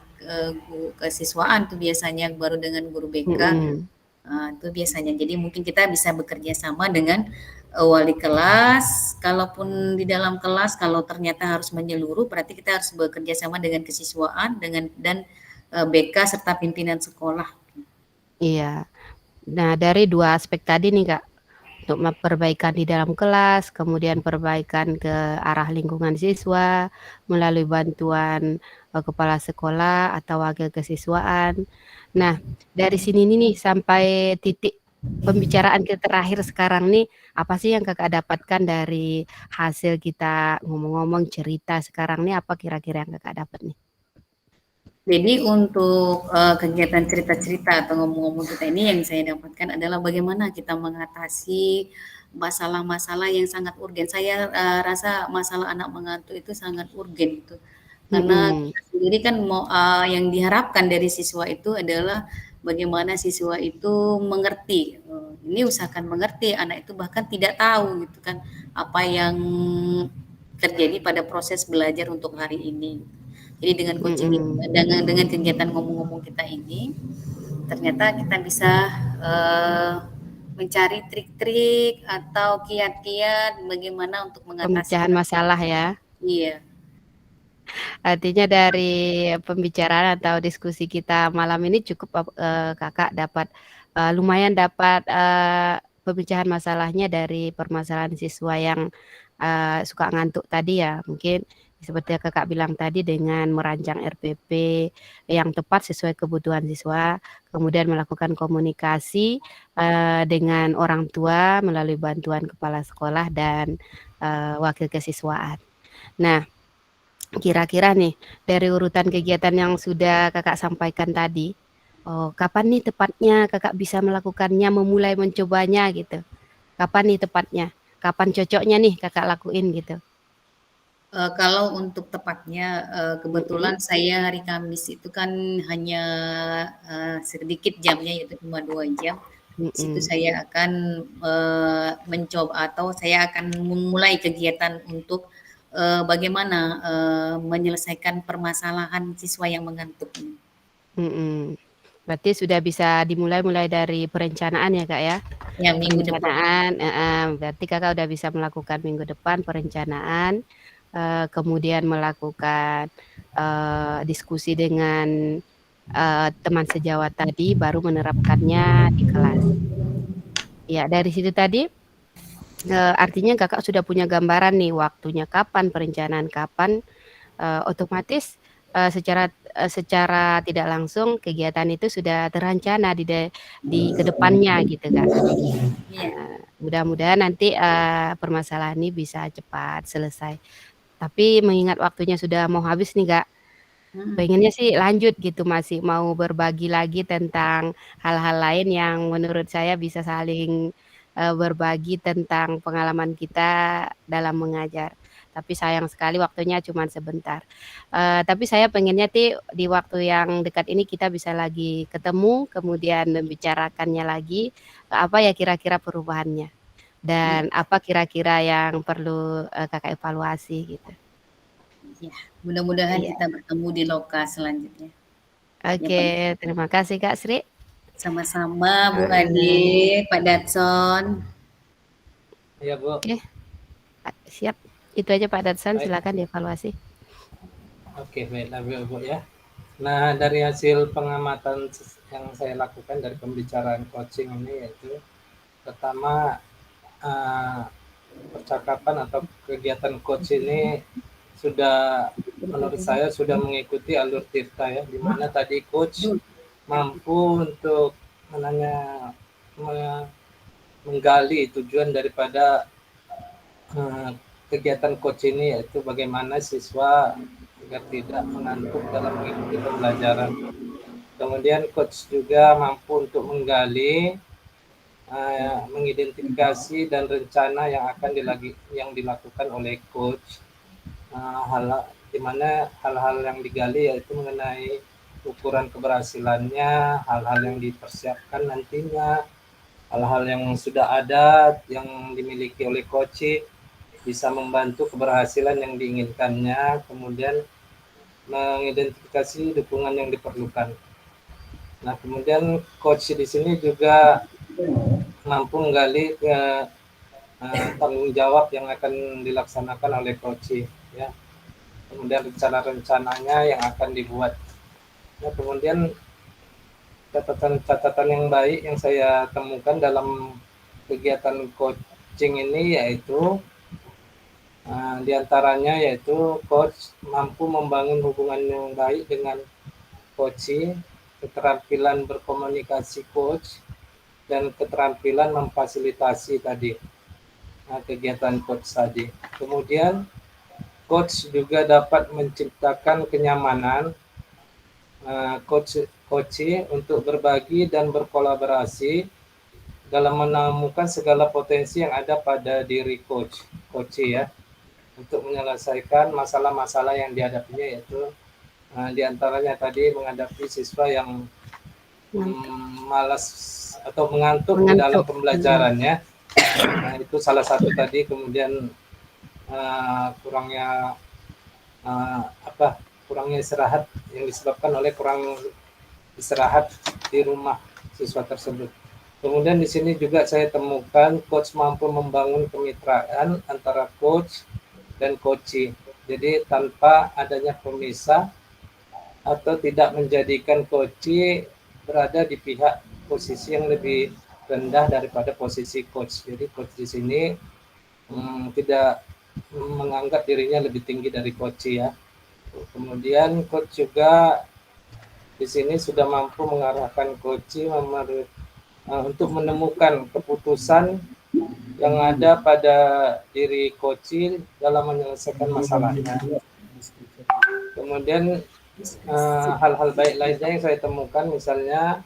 kesiswaan tuh biasanya baru dengan guru BK. Mhm, Itu biasanya. Jadi mungkin kita bisa bekerja sama dengan wali kelas. Kalaupun di dalam kelas kalau ternyata harus menyeluruh, berarti kita harus bekerja sama dengan kesiswaan dengan dan BK serta pimpinan sekolah. iya. Nah, dari 2 aspek tadi nih, Kak, untuk perbaikan di dalam kelas, kemudian perbaikan ke arah lingkungan siswa, melalui bantuan, kepala sekolah atau wakil kesiswaan. Nah, dari sini nih sampai titik pembicaraan kita terakhir sekarang nih, apa sih yang Kakak dapatkan dari hasil kita ngomong-ngomong, cerita sekarang nih, apa kira-kira yang Kakak dapat nih? Jadi untuk kegiatan cerita-cerita atau ngomong-ngomong kita ini yang saya dapatkan adalah bagaimana kita mengatasi masalah-masalah yang sangat urgen. Saya rasa masalah anak mengantuk itu sangat urgen gitu. Karena Mhm, kita sendiri kan mau yang diharapkan dari siswa itu adalah bagaimana siswa itu mengerti. Ini usahakan mengerti, anak itu bahkan tidak tahu gitu kan apa yang terjadi pada proses belajar untuk hari ini. Jadi dengan coaching mhm. dengan kegiatan ngomong-ngomong kita ini, ternyata kita bisa mencari trik-trik atau kiat-kiat bagaimana untuk mengatasi Pemecahan masalah ya? iya. Artinya dari pembicaraan atau diskusi kita malam ini cukup Kakak dapat, lumayan dapat, pemecahan masalahnya dari permasalahan siswa yang, suka ngantuk tadi ya. Mungkin seperti yang Kakak bilang tadi dengan merancang RPP yang tepat sesuai kebutuhan siswa, kemudian melakukan komunikasi, dengan orang tua melalui bantuan kepala sekolah dan, wakil kesiswaan. Nah, kira-kira nih, dari urutan kegiatan yang sudah Kakak sampaikan tadi, kapan nih tepatnya Kakak bisa melakukannya, memulai mencobanya gitu? Kapan nih tepatnya? Kapan cocoknya nih Kakak lakuin gitu? Kalau untuk tepatnya, Mhm, kebetulan saya hari Kamis itu kan hanya sedikit jamnya, yaitu cuma 2 jam. Di situ Mhm. saya akan mencoba atau saya akan memulai kegiatan untuk bagaimana menyelesaikan permasalahan siswa yang mengantuk ini. Mhm. Berarti sudah bisa dimulai dari perencanaan ya, Kak, ya? Ya, minggu depan. Perencanaan heeh, berarti Kakak udah bisa melakukan minggu depan perencanaan, kemudian melakukan, diskusi dengan, teman sejawat tadi, baru menerapkannya di kelas. Ya, dari situ tadi, artinya Kakak sudah punya gambaran nih waktunya kapan, perencanaan kapan, otomatis, secara tidak langsung kegiatan itu sudah terencana di ke depannya gitu, Kak. Iya. Mudah-mudahan nanti, permasalahan ini bisa cepat selesai. Tapi mengingat waktunya sudah mau habis nih, Kak, Mhm. pengennya sih lanjut gitu, masih mau berbagi lagi tentang hal-hal lain yang menurut saya bisa saling, berbagi tentang pengalaman kita dalam mengajar. Tapi sayang sekali waktunya cuman sebentar. Tapi saya pengennya di waktu yang dekat ini kita bisa lagi ketemu, kemudian membicarakannya lagi, apa ya kira-kira perubahannya, Iya. dan apa kira-kira yang perlu, Kakak evaluasi gitu. Iya. Mudah-mudahan Iya. kita bertemu di loka selanjutnya. Ya, Oke, Pak. terima kasih Kak Sri. Sama-sama Bung Ade, Heeh. Pak Datson. Iya, Bu. Oke, siap. Itu aja Pak Datsan, Baik. silakan dievaluasi. Oke, baiklah Bu ya. Nah, dari hasil pengamatan yang saya lakukan dari pembicaraan coaching ini yaitu pertama percakapan atau kegiatan coach ini sudah menurut saya sudah mengikuti alur Tirta ya, di mana tadi coach mampu untuk menggali tujuan daripada kegiatan coach ini, yaitu bagaimana siswa agar tidak mengantuk dalam mengikuti pembelajaran. Kemudian coach juga mampu untuk menggali, mengidentifikasi dan rencana yang dilakukan oleh coach, di mana hal-hal yang digali yaitu mengenai ukuran keberhasilannya, hal-hal yang dipersiapkan nantinya, hal-hal yang sudah ada yang dimiliki oleh coach bisa membantu keberhasilan yang diinginkannya, kemudian mengidentifikasi dukungan yang diperlukan. Nah, kemudian coach di sini juga mampu menggali tanggung jawab yang akan dilaksanakan oleh coach ya. Kemudian rencana-rencananya yang akan dibuat. Nah, kemudian catatan-catatan yang baik yang saya temukan dalam kegiatan coaching ini yaitu diantaranya yaitu coach mampu membangun hubungan yang baik dengan coach, keterampilan berkomunikasi coach, dan keterampilan memfasilitasi tadi kegiatan coach tadi. Kemudian coach juga dapat menciptakan kenyamanan coach untuk berbagi dan berkolaborasi dalam menemukan segala potensi yang ada pada diri coach ya, untuk menyelesaikan masalah-masalah yang dihadapinya, yaitu diantaranya tadi menghadapi siswa yang malas atau mengantuk di dalam pembelajarannya. Nah, itu salah satu tadi. Kemudian kurangnya istirahat yang disebabkan oleh kurang istirahat di rumah siswa tersebut. Kemudian di sini juga saya temukan coach mampu membangun kemitraan antara coach dan coachee. Jadi tanpa adanya pemisah atau tidak menjadikan coachee berada di pihak posisi yang lebih rendah daripada posisi coach. Jadi coach di sini tidak menganggap dirinya lebih tinggi dari coachee ya. Kemudian coach juga di sini sudah mampu mengarahkan coachee untuk menemukan keputusan yang ada pada diri coachee dalam menyelesaikan masalahnya. Kemudian hal-hal baik lainnya yang saya temukan, misalnya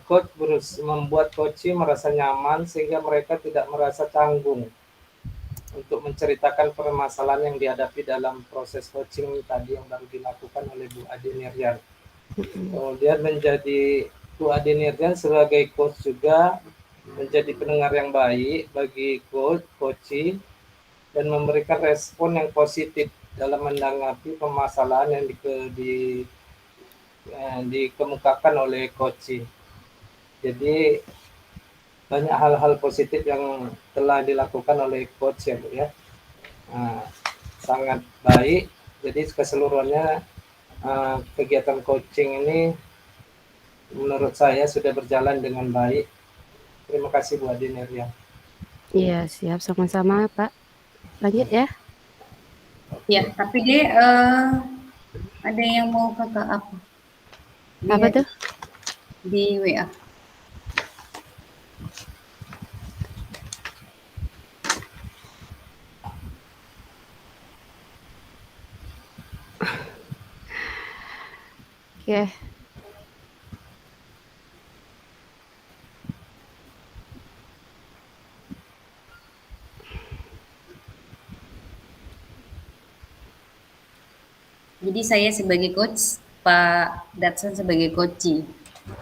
coach membuat coachee merasa nyaman sehingga mereka tidak merasa canggung untuk menceritakan permasalahan yang dihadapi dalam proses coaching tadi yang baru dilakukan oleh Bu Ade Niryan. Kemudian menjadi Bu Ade Nirjan sebagai coach juga menjadi pendengar yang baik bagi coach, dan memberikan respon yang positif dalam menanggapi permasalahan yang dikemukakan oleh coach. Jadi banyak hal-hal positif yang telah dilakukan oleh coach ya Bu ya. Sangat baik. Jadi keseluruhannya kegiatan coaching ini menurut saya sudah berjalan dengan baik. Terima kasih Bu Ade Nirjan. Iya, siap, sama-sama Pak. Lanjut ya. Ya, tapi dia ada yang mau kakak apa? Apa tuh? Di WA. Oke. Jadi saya sebagai coach, Pak Datsun sebagai coachee.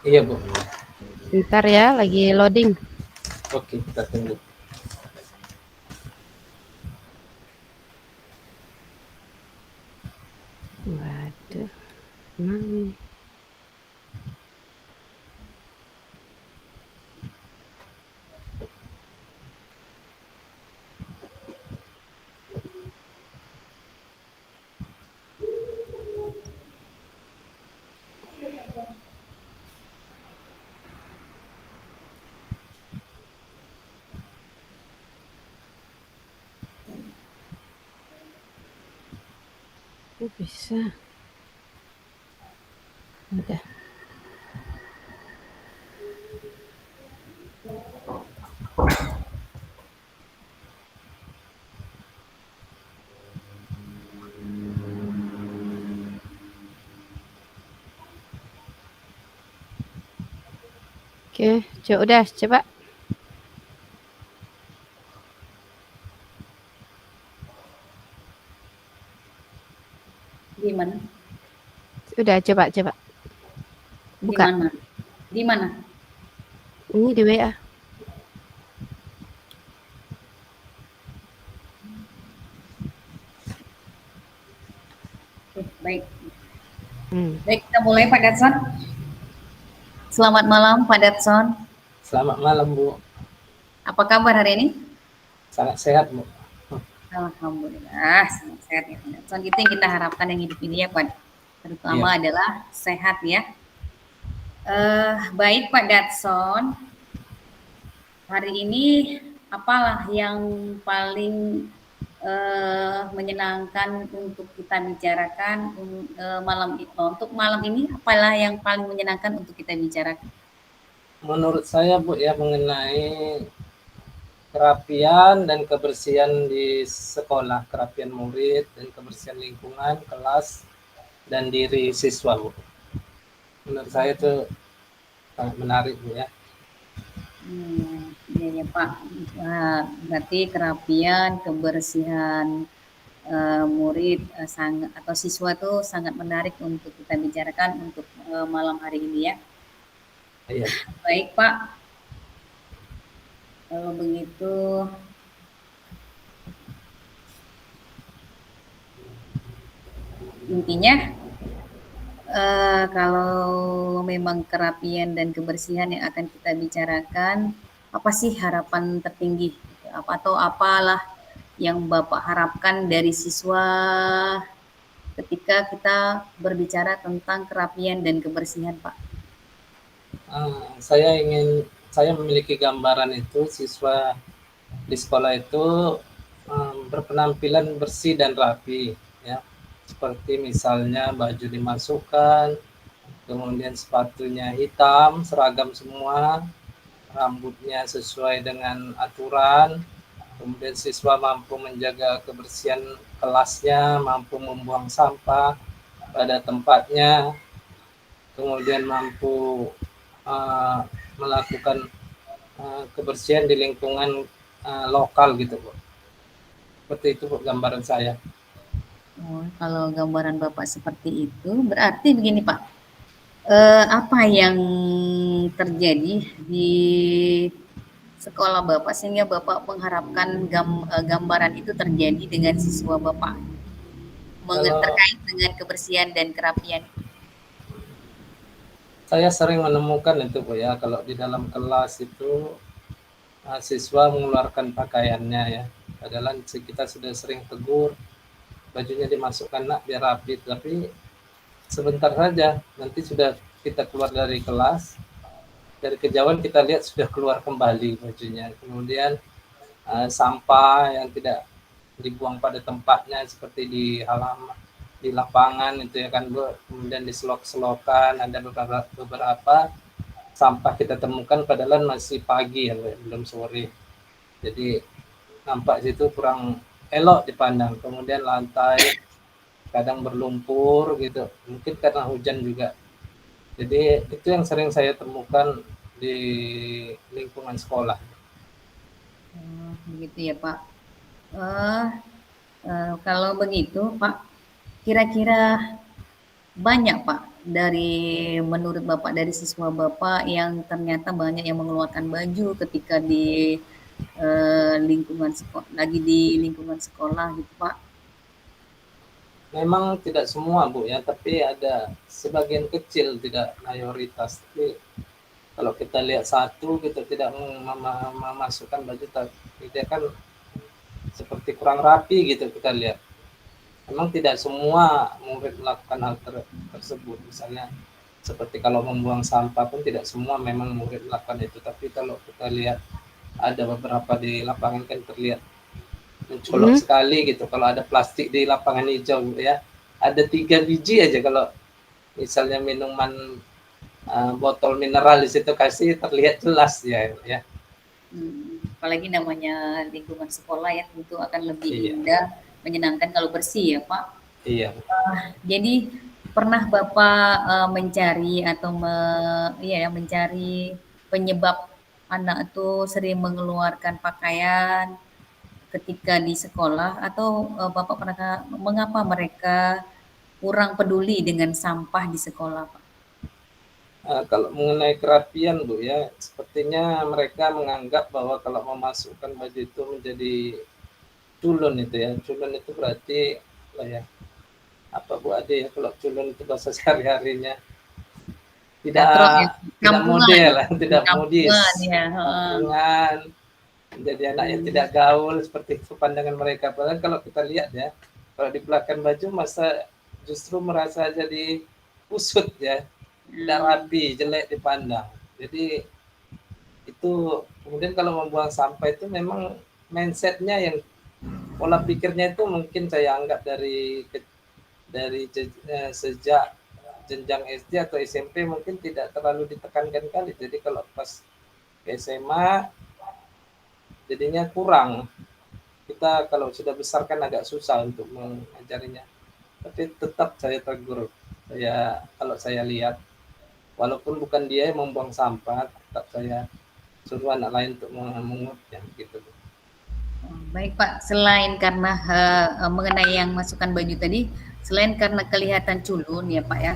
Iya Bu. Bentar ya, lagi loading. Oke, kita tunggu. Waduh. Mana? Oh, bisa. Udah. Oke, udah coba. Di mana? Udah coba. Buka. Di mana? Di mana? Ini di WA. Oke, baik. Baik, kita mulai Pak Datsun. Selamat malam Pak Datsun. Selamat malam Bu. Apa kabar hari ini? Sangat sehat Bu. Alhamdulillah, sangat sehat ya Pak Datsun. Itu yang kita harapkan yang hidup ini ya Pak. Terutama adalah sehat ya. Baik Pak Datsun. Hari ini apalah yang paling menyenangkan untuk kita bicarakan untuk malam ini, apalah yang paling menyenangkan untuk kita bicarakan? Menurut saya Bu ya, mengenai kerapian dan kebersihan di sekolah, kerapian murid dan kebersihan lingkungan, kelas dan diri siswa Bu. Menurut saya itu sangat menarik Bu ya. Ya Pak, berarti kerapian, kebersihan murid atau siswa itu sangat menarik untuk kita bicarakan untuk malam hari ini ya. Iya. Baik Pak, kalau begitu intinya kalau memang kerapian dan kebersihan yang akan kita bicarakan, apa sih harapan tertinggi atau apalah yang Bapak harapkan dari siswa ketika kita berbicara tentang kerapian dan kebersihan Pak? Saya memiliki gambaran itu siswa di sekolah itu berpenampilan bersih dan rapi ya. Seperti misalnya baju dimasukkan, kemudian sepatunya hitam, seragam semua, rambutnya sesuai dengan aturan, kemudian siswa mampu menjaga kebersihan kelasnya, mampu membuang sampah pada tempatnya, kemudian mampu melakukan kebersihan di lingkungan lokal gitu Bu. Seperti itu Bu, gambaran saya. Kalau gambaran Bapak seperti itu, berarti begini Pak, Apa yang terjadi di sekolah Bapak sehingga Bapak mengharapkan gambaran itu terjadi dengan siswa Bapak Kalau terkait dengan kebersihan dan kerapian? saya sering menemukan itu Bu ya, kalau di dalam kelas itu siswa mengeluarkan pakaiannya ya. Padahal kita sudah sering tegur, bajunya dimasukkan nak biar rapi, tapi sebentar saja nanti sudah kita keluar dari kelas, dari kejauhan kita lihat sudah keluar kembali bajunya. Kemudian sampah yang tidak dibuang pada tempatnya seperti di halaman, di lapangan itu ya kan Bu, kemudian diselok-selokan, ada beberapa sampah kita temukan padahal masih pagi ya, belum sore. Jadi nampak situ kurang elok dipandang. Kemudian lantai kadang berlumpur gitu, mungkin karena hujan juga. Jadi itu yang sering saya temukan di lingkungan sekolah. Begitu ya Pak. Kalau begitu Pak, kira-kira banyak Pak menurut Bapak dari siswa Bapak yang ternyata banyak yang mengeluarkan baju ketika di lingkungan sekolah gitu Pak? Memang tidak semua Bu ya, tapi ada sebagian kecil, tidak mayoritas. Tapi kalau kita lihat satu gitu tidak memasukkan baju, tapi dia kan seperti kurang rapi gitu kita lihat. Memang tidak semua murid melakukan hal tersebut. Misalnya seperti kalau membuang sampah pun tidak semua memang murid melakukan itu. Tapi kalau kita lihat ada beberapa di lapangan kan terlihat mencolok sekali gitu. Kalau ada plastik di lapangan hijau ya, ada 3 biji aja. Kalau misalnya minuman botol mineral di situ kasih terlihat jelas ya. Apalagi namanya lingkungan sekolah ya, tentu akan lebih indah, menyenangkan kalau bersih ya Pak. Iya. Jadi pernah Bapak mencari atau mencari penyebab anak itu sering mengeluarkan pakaian ketika di sekolah, atau Bapak pernah mengapa mereka kurang peduli dengan sampah di sekolah Pak? Kalau mengenai kerapian Bu ya, sepertinya mereka menganggap bahwa kalau memasukkan baju itu menjadi culun itu ya. Culun itu berarti apa Bu Ade ya, kalau culun itu bahasa sehari-harinya tidak model, tidak modis, kampungan, jadi anak yang tidak gaul, seperti itu pandangan mereka. Padahal kalau kita lihat ya, kalau dikeluarkan baju masa justru merasa jadi kusut ya, tidak rapi, jelek dipandang. Jadi itu kemudian kalau membuang sampah itu memang mindsetnya yang pola pikirnya itu mungkin saya anggap dari sejak jenjang SD atau SMP mungkin tidak terlalu ditekankan kali. Jadi kalau pas SMA jadinya kurang. Kita kalau sudah besar kan agak susah untuk mengajarinya. Tapi tetap saya tegur. Kalau saya lihat walaupun bukan dia yang membuang sampah, tetap saya suruh anak lain untuk mengurutnya gitu. Baik Pak, selain karena mengenai yang masukkan baju tadi, selain karena kelihatan culun ya Pak ya,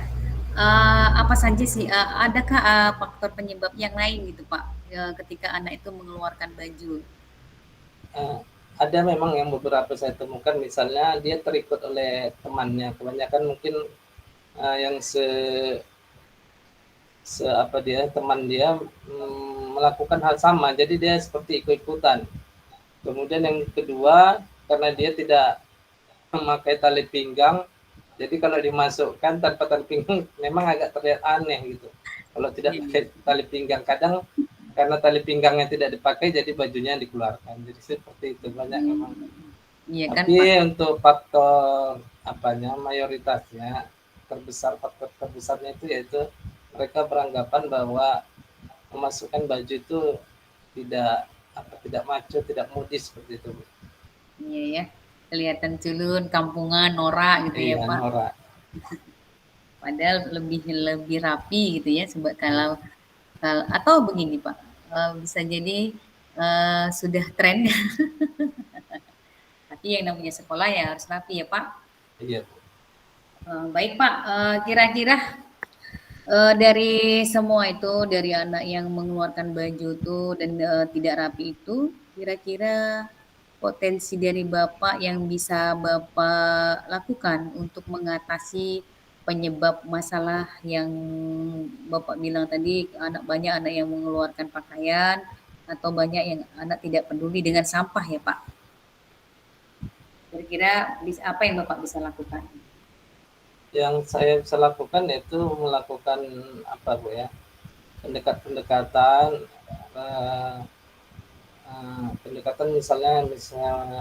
apa saja sih, adakah faktor penyebab yang lain gitu Pak, ketika anak itu mengeluarkan baju? Ada memang yang beberapa saya temukan, misalnya dia terikut oleh temannya, kebanyakan mungkin yang teman dia melakukan hal sama, jadi dia seperti ikut-ikutan. Kemudian yang kedua, karena dia tidak memakai tali pinggang, jadi kalau dimasukkan tanpa tali pinggang memang agak terlihat aneh gitu. Kalau tidak pakai tali pinggang, kadang karena tali pinggangnya tidak dipakai, jadi bajunya dikeluarkan. Jadi seperti itu banyak memang. Iya, tapi kan, untuk faktor mayoritasnya faktor terbesarnya itu yaitu mereka beranggapan bahwa memasukkan baju itu tidak maco, tidak modis seperti itu. Iya ya, kelihatan culun, kampungan, norak gitu ya Pak. Norak. Padahal lebih rapi gitu ya, sebab kalau atau begini Pak, bisa jadi sudah tren. Tapi yang namanya sekolah ya harus rapi ya Pak. Iya. Baik Pak, kira-kira Dari semua itu, dari anak yang mengeluarkan baju itu dan tidak rapi itu, kira-kira potensi dari Bapak yang bisa Bapak lakukan untuk mengatasi penyebab masalah yang Bapak bilang tadi, banyak anak yang mengeluarkan pakaian atau banyak yang anak tidak peduli dengan sampah ya Pak. Kira-kira apa yang Bapak bisa lakukan? Yang saya bisa lakukan yaitu melakukan apa Bu ya, pendekatan pendekatan misalnya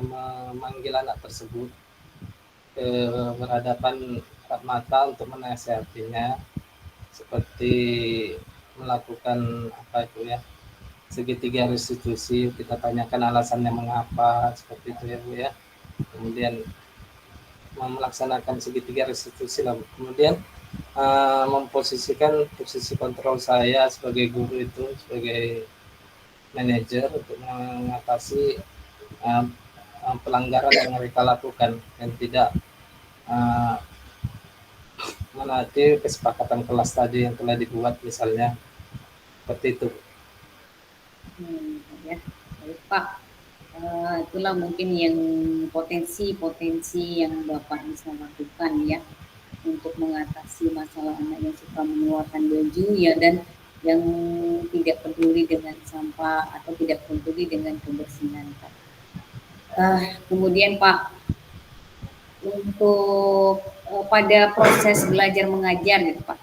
memanggil anak tersebut ke berhadapan empat mata untuk menasihatinya, seperti melakukan apa itu ya, segitiga restitusi, kita tanyakan alasannya mengapa seperti itu ya Bu ya, kemudian melaksanakan segitiga restitusi lah. Kemudian memposisikan posisi kontrol saya sebagai guru itu sebagai manajer untuk mengatasi pelanggaran yang mereka lakukan dan tidak menaati kesepakatan kelas tadi yang telah dibuat misalnya, seperti itu. Ya, baik Pak. Itulah mungkin yang potensi-potensi yang Bapak bisa lakukan ya untuk mengatasi masalah anak yang suka mengeluarkan baju ya, dan yang tidak peduli dengan sampah atau tidak peduli dengan kebersihan Pak. Kemudian Pak, untuk pada proses belajar mengajar gitu Pak,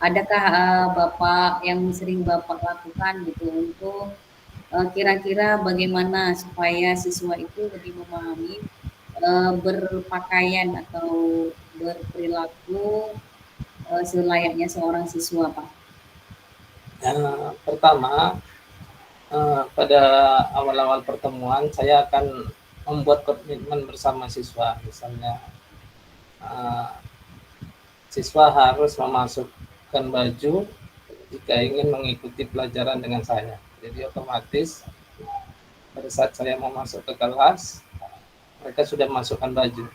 adakah Bapak yang sering Bapak lakukan gitu untuk kira-kira bagaimana supaya siswa itu lebih memahami berpakaian atau berperilaku selayaknya seorang siswa Pak? Pertama, pada awal-awal pertemuan saya akan membuat komitmen bersama siswa, misalnya siswa harus memasukkan baju jika ingin mengikuti pelajaran dengan saya. Jadi otomatis pada saat saya mau masuk ke kelas, mereka sudah memasukkan baju.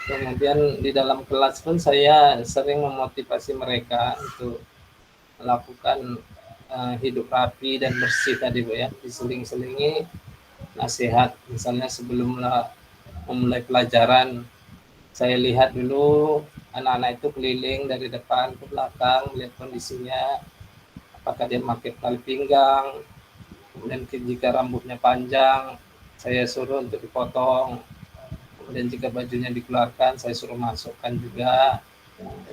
Kemudian di dalam kelas pun saya sering memotivasi mereka untuk melakukan hidup rapi dan bersih tadi Bu ya, diseling-selingi nasihat. Misalnya sebelum memulai pelajaran, saya lihat dulu anak-anak itu keliling dari depan ke belakang, melihat kondisinya, apakah dia memakai tali pinggang, kemudian jika rambutnya panjang, saya suruh untuk dipotong, kemudian jika bajunya dikeluarkan, saya suruh masukkan juga,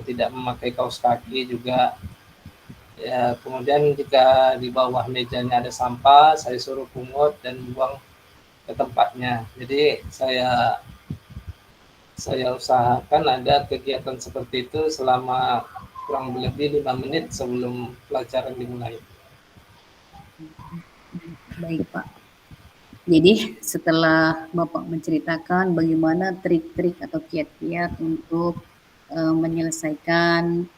tidak memakai kaos kaki juga. Ya, kemudian jika di bawah mejanya ada sampah, saya suruh pungut dan buang ke tempatnya. Jadi saya usahakan ada kegiatan seperti itu selama kurang lebih 5 menit sebelum pelajaran dimulai. Baik Pak. Jadi setelah Bapak menceritakan bagaimana trik-trik atau kiat-kiat untuk menyelesaikan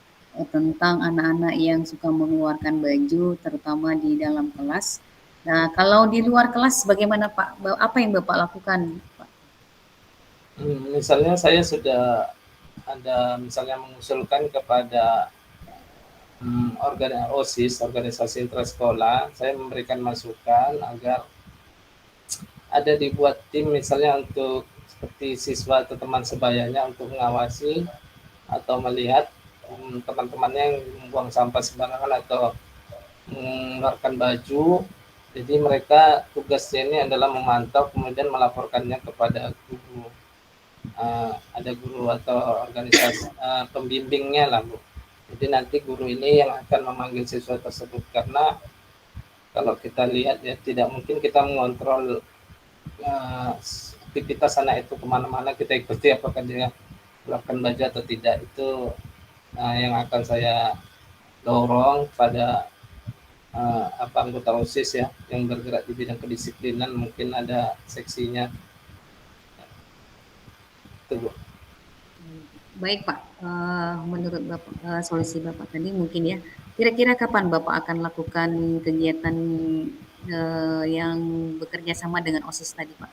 tentang anak-anak yang suka mengeluarkan baju, terutama di dalam kelas. Nah, kalau di luar kelas bagaimana Pak? Apa yang Bapak lakukan Pak? Misalnya saya sudah ada misalnya mengusulkan kepada OSIS, organisasi intrasekolah, saya memberikan masukan agar ada dibuat tim misalnya untuk seperti siswa atau teman sebayanya untuk mengawasi atau melihat teman-temannya yang membuang sampah sembarangan atau mengeluarkan baju. Jadi mereka tugasnya ini adalah memantau kemudian melaporkannya kepada guru. Ada guru atau organisasi pembimbingnya lah Bu. Jadi nanti guru ini yang akan memanggil siswa tersebut, karena kalau kita lihat ya tidak mungkin kita mengontrol aktivitas anak itu kemana-mana, kita ikuti apakah dia melakukan baju atau tidak. Itu yang akan saya dorong pada anggota OSIS ya yang bergerak di bidang kedisiplinan, mungkin ada seksinya. Itu Bu. Baik Pak, menurut Bapak solusi Bapak tadi mungkin ya, kira-kira kapan Bapak akan lakukan kegiatan yang bekerja sama dengan OSIS tadi Pak?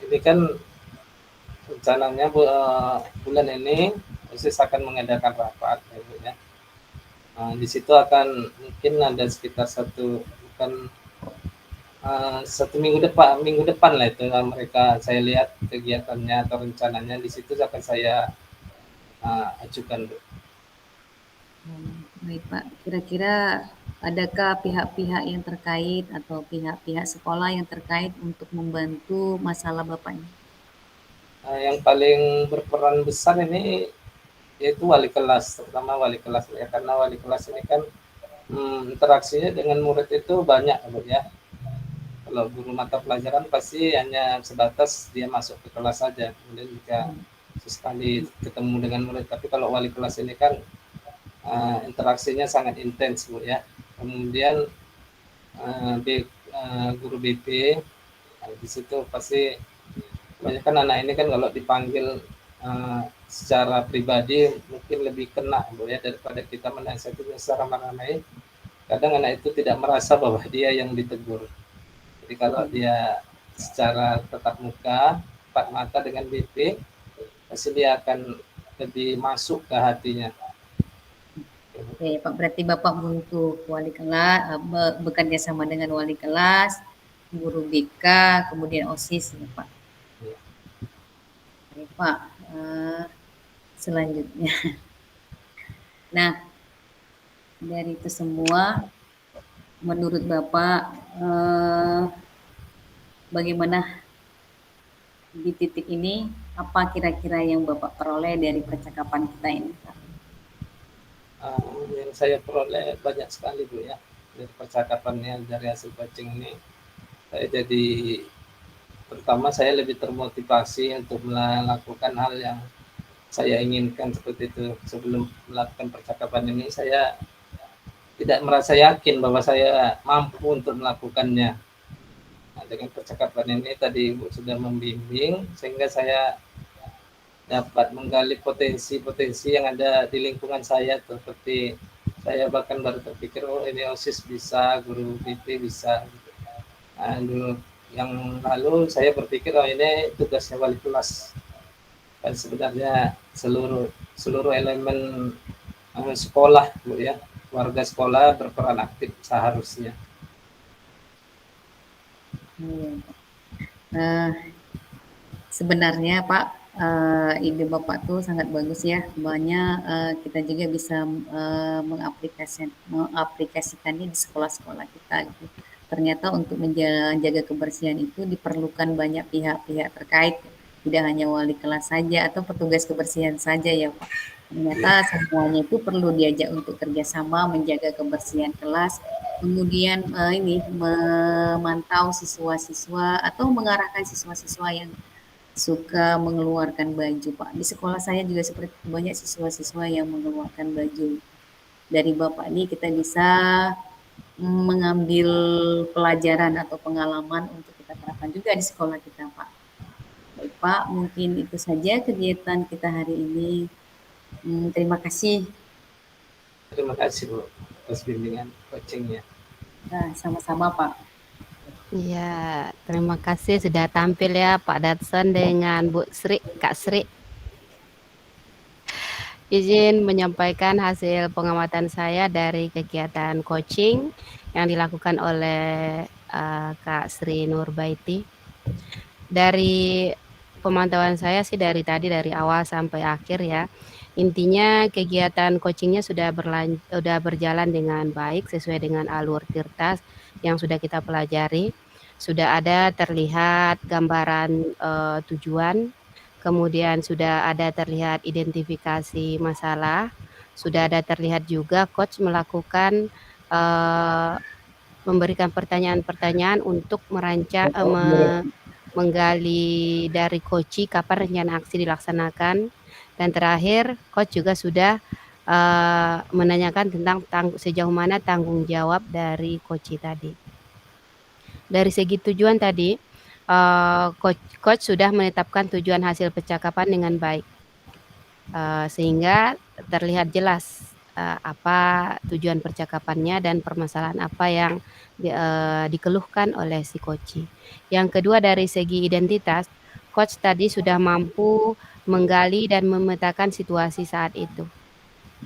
Ini kan rencananya bulan ini OSIS akan mengadakan rapat ya. Di situ akan mungkin ada sekitar satu minggu depan lah itu mereka, saya lihat kegiatannya atau rencananya di situ akan saya ajukan, Bu. Baik Pak, kira-kira adakah pihak-pihak yang terkait atau pihak-pihak sekolah yang terkait untuk membantu masalah Bapak ini? Yang paling berperan besar ini yaitu wali kelas, terutama wali kelas ya, karena wali kelas ini kan interaksinya dengan murid itu banyak, Bu, ya. Kalau guru mata pelajaran pasti hanya sebatas dia masuk ke kelas saja, kemudian jika sesekali ketemu dengan murid. Tapi kalau wali kelas ini kan interaksinya sangat intens, Bu, ya. Kemudian guru BP di situ pasti kebanyakan anak ini kan kalau dipanggil secara pribadi mungkin lebih kena, Bu, ya, daripada kita menasihati secara ramai-ramai. Kadang anak itu tidak merasa bahwa dia yang ditegur. Jadi kalau dia secara tatap muka, empat mata dengan BP, pasti dia akan lebih masuk ke hatinya. Oke, Pak, berarti Bapak untuk wali kelas, bekerja sama dengan wali kelas, guru BK, kemudian OSIS, ya, Pak. Ya. Oke, Pak, selanjutnya. Nah, dari itu semua, menurut Bapak, bagaimana di titik ini, apa kira-kira yang Bapak peroleh dari percakapan kita ini, Pak? Yang saya peroleh banyak sekali, Bu, ya, dari percakapannya, dari hasil coaching ini. Saya jadi, pertama saya lebih termotivasi untuk melakukan hal yang saya inginkan seperti itu. Sebelum melakukan percakapan ini, saya tidak merasa yakin bahwa saya mampu untuk melakukannya. Nah, dengan percakapan ini tadi Ibu sudah membimbing sehingga saya dapat menggali potensi-potensi yang ada di lingkungan saya, seperti saya bahkan baru terpikir, oh ini OSIS bisa, guru BP bisa. Nah, dulu yang lalu saya berpikir, oh ini tugasnya wali kelas. Dan sebenarnya seluruh elemen sekolah, Bu, ya, warga sekolah berperan aktif seharusnya. Sebenarnya Pak, ide Bapak tuh sangat bagus ya. Banyak kita juga bisa mengaplikasikannya di sekolah-sekolah kita gitu. Ternyata untuk menjaga kebersihan itu diperlukan banyak pihak-pihak terkait, tidak hanya wali kelas saja atau petugas kebersihan saja ya Pak. Ternyata semuanya itu perlu diajak untuk kerjasama menjaga kebersihan kelas, kemudian memantau siswa-siswa atau mengarahkan siswa-siswa yang suka mengeluarkan baju, Pak. Di sekolah saya juga seperti banyak siswa-siswa yang mengeluarkan baju. Dari Bapak ini kita bisa mengambil pelajaran atau pengalaman untuk kita terapkan juga di sekolah kita, Pak. Baik, Pak, mungkin itu saja kegiatan kita hari ini. Terima kasih. Terima kasih, Bu, atas bimbingan coachingnya. Nah, sama-sama, Pak. Iya, terima kasih sudah tampil ya Pak Datsun dengan Bu Sri, Kak Sri. Izin menyampaikan hasil pengamatan saya dari kegiatan coaching yang dilakukan oleh Kak Sri Nurbaiti. Dari pemantauan saya sih dari awal sampai akhir ya. Intinya kegiatan coachingnya sudah berjalan dengan baik sesuai dengan alur tirta yang sudah kita pelajari. Sudah ada terlihat gambaran tujuan, kemudian sudah ada terlihat identifikasi masalah, sudah ada terlihat juga coach melakukan memberikan pertanyaan-pertanyaan untuk menggali dari coach kapan rencana aksi dilaksanakan, dan terakhir coach juga sudah menanyakan tentang sejauh mana tanggung jawab dari coach tadi. Dari segi tujuan tadi, coach sudah menetapkan tujuan hasil percakapan dengan baik, sehingga terlihat jelas apa tujuan percakapannya dan permasalahan apa yang dikeluhkan oleh si coach. Yang kedua, dari segi identitas, coach tadi sudah mampu menggali dan memetakan situasi saat itu.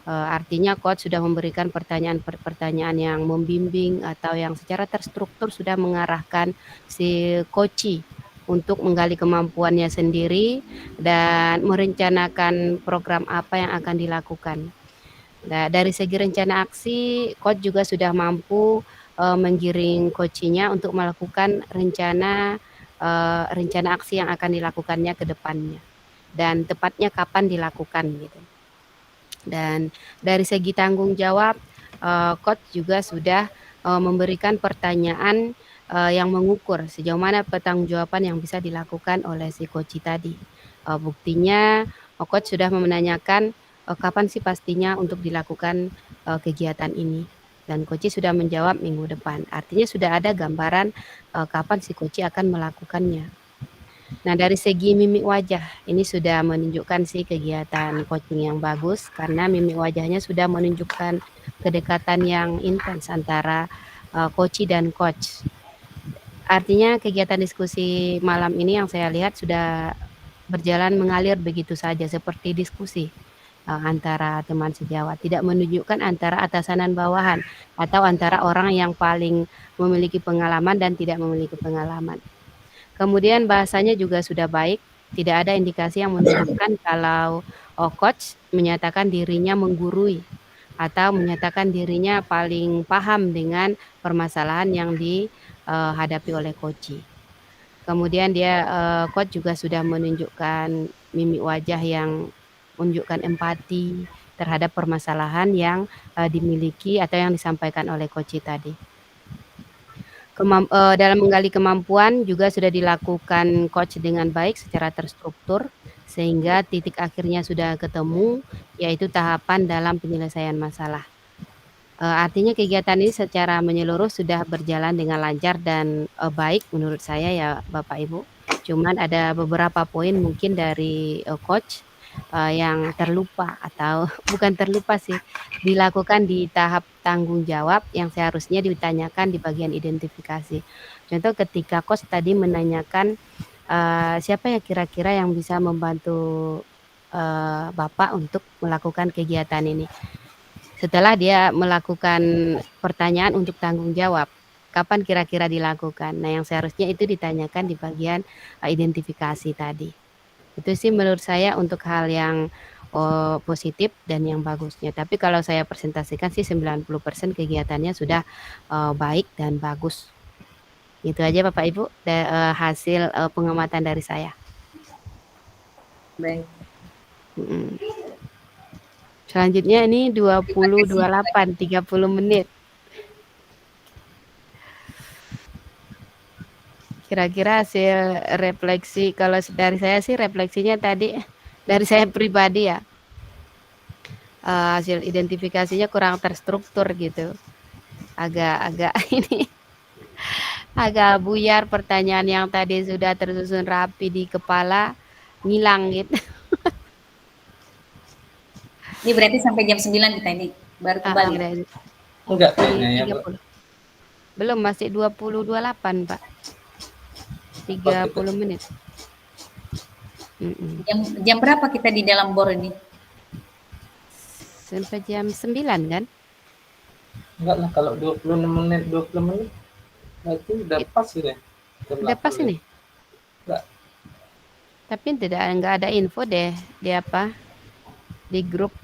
Artinya coach sudah memberikan pertanyaan-pertanyaan yang membimbing atau yang secara terstruktur sudah mengarahkan si coachee untuk menggali kemampuannya sendiri dan merencanakan program apa yang akan dilakukan. Nah, dari segi rencana aksi, coach juga sudah mampu menggiring coachee-nya untuk melakukan rencana aksi yang akan dilakukannya ke depannya dan tepatnya kapan dilakukan gitu. Dan dari segi tanggung jawab, coach juga sudah memberikan pertanyaan yang mengukur sejauh mana pertanggungjawaban yang bisa dilakukan oleh si coachee tadi. Buktinya coach sudah menanyakan kapan sih pastinya untuk dilakukan kegiatan ini, dan coachee sudah menjawab minggu depan. Artinya sudah ada gambaran kapan si coachee akan melakukannya. Nah, dari segi mimik wajah, ini sudah menunjukkan sih kegiatan coaching yang bagus karena mimik wajahnya sudah menunjukkan kedekatan yang intens antara coachee dan coach. Artinya kegiatan diskusi malam ini yang saya lihat sudah berjalan mengalir begitu saja seperti diskusi antara teman sejawat, tidak menunjukkan antara atasan dan bawahan atau antara orang yang paling memiliki pengalaman dan tidak memiliki pengalaman. Kemudian bahasanya juga sudah baik, tidak ada indikasi yang menunjukkan kalau coach menyatakan dirinya menggurui atau menyatakan dirinya paling paham dengan permasalahan yang dihadapi oleh coachee. Kemudian coach juga sudah menunjukkan mimik wajah yang menunjukkan empati terhadap permasalahan yang dimiliki atau yang disampaikan oleh coachee tadi. Dalam menggali kemampuan juga sudah dilakukan coach dengan baik secara terstruktur sehingga titik akhirnya sudah ketemu, yaitu tahapan dalam penyelesaian masalah. Artinya kegiatan ini secara menyeluruh sudah berjalan dengan lancar dan baik menurut saya ya Bapak Ibu. Cuman ada beberapa poin mungkin dari coach yang terlupa atau bukan terlupa sih, dilakukan di tahap tanggung jawab yang seharusnya ditanyakan di bagian identifikasi. Contoh ketika coach tadi menanyakan siapa ya kira-kira yang bisa membantu Bapak untuk melakukan kegiatan ini. Setelah dia melakukan pertanyaan untuk tanggung jawab, kapan kira-kira dilakukan? Nah, yang seharusnya itu ditanyakan di bagian identifikasi tadi. Itu sih menurut saya untuk hal yang positif dan yang bagusnya. Tapi kalau saya presentasikan sih 90% kegiatannya sudah baik dan bagus. Itu aja Bapak Ibu hasil pengamatan dari saya. Baik. Selanjutnya ini 20-28, 30 menit. Kira-kira hasil refleksi, kalau dari saya sih refleksinya tadi, dari saya pribadi ya, hasil identifikasinya kurang terstruktur gitu. Agak ini, agak buyar pertanyaan yang tadi sudah tersusun rapi di kepala, ngilang gitu. Ini berarti sampai jam 9 kita ini baru kembali. Enggak kayaknya ya, Bu. Belum, masih 20-28, Pak. 30 menit. Jam berapa kita di dalam bor ini? Sampai jam 9 kan? Enggak lah, kalau 20 menit berarti udah pas ini. Udah pas ini? Enggak. Tapi enggak ada info deh di apa? Di grup.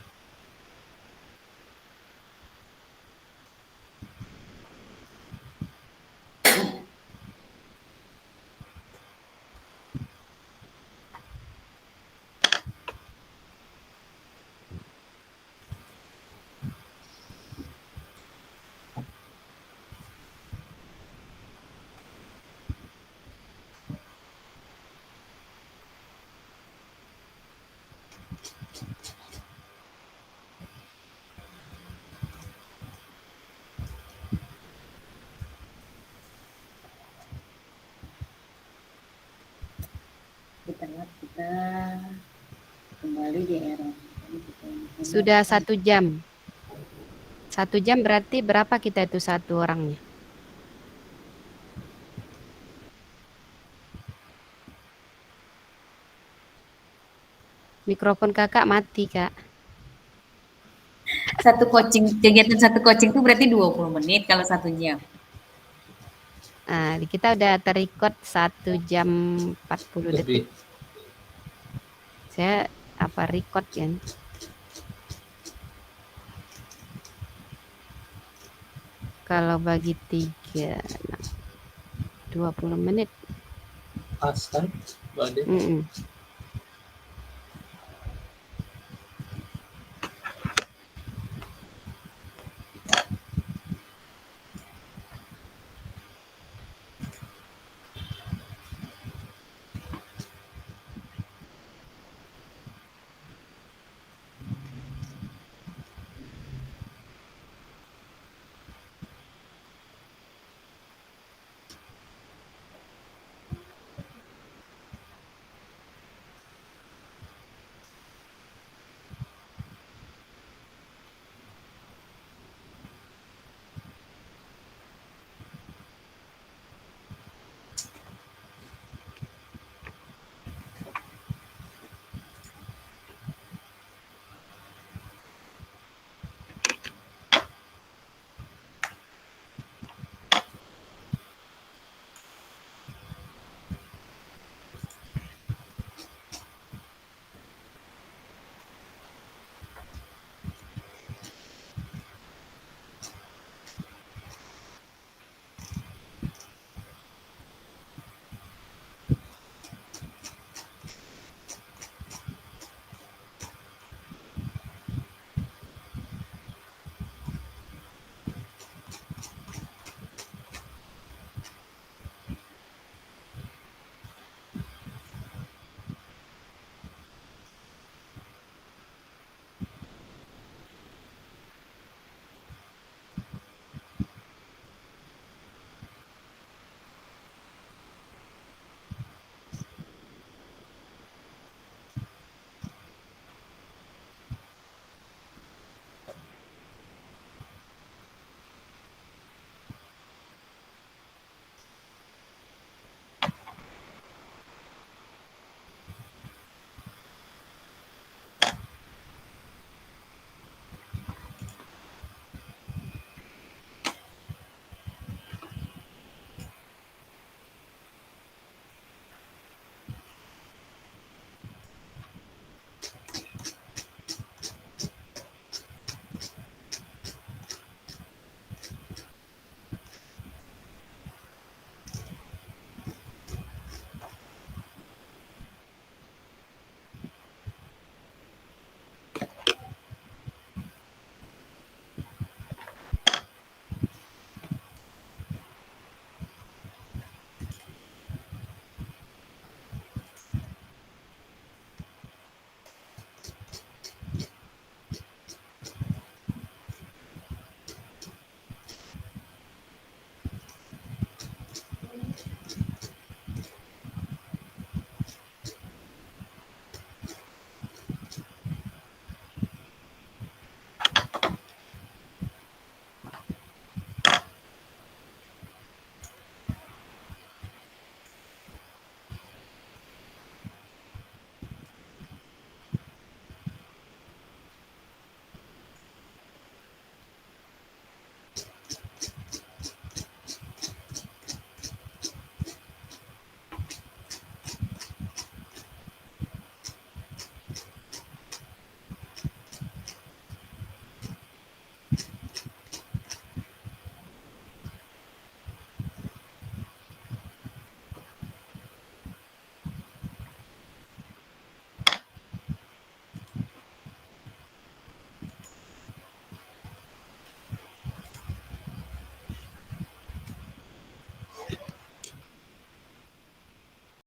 Kita kembali di era. Sudah 1 jam. 1 jam berarti berapa kita itu satu orangnya? Mikrofon kakak mati, Kak. kegiatan satu coaching itu berarti 20 menit kalau 1 jam. Nah, kita udah terrecord 1 jam 40 detik. Lebih. Saya apa record kan? Kalau bagi 3, nah, 20 menit. Pas kan, Mbak Ade?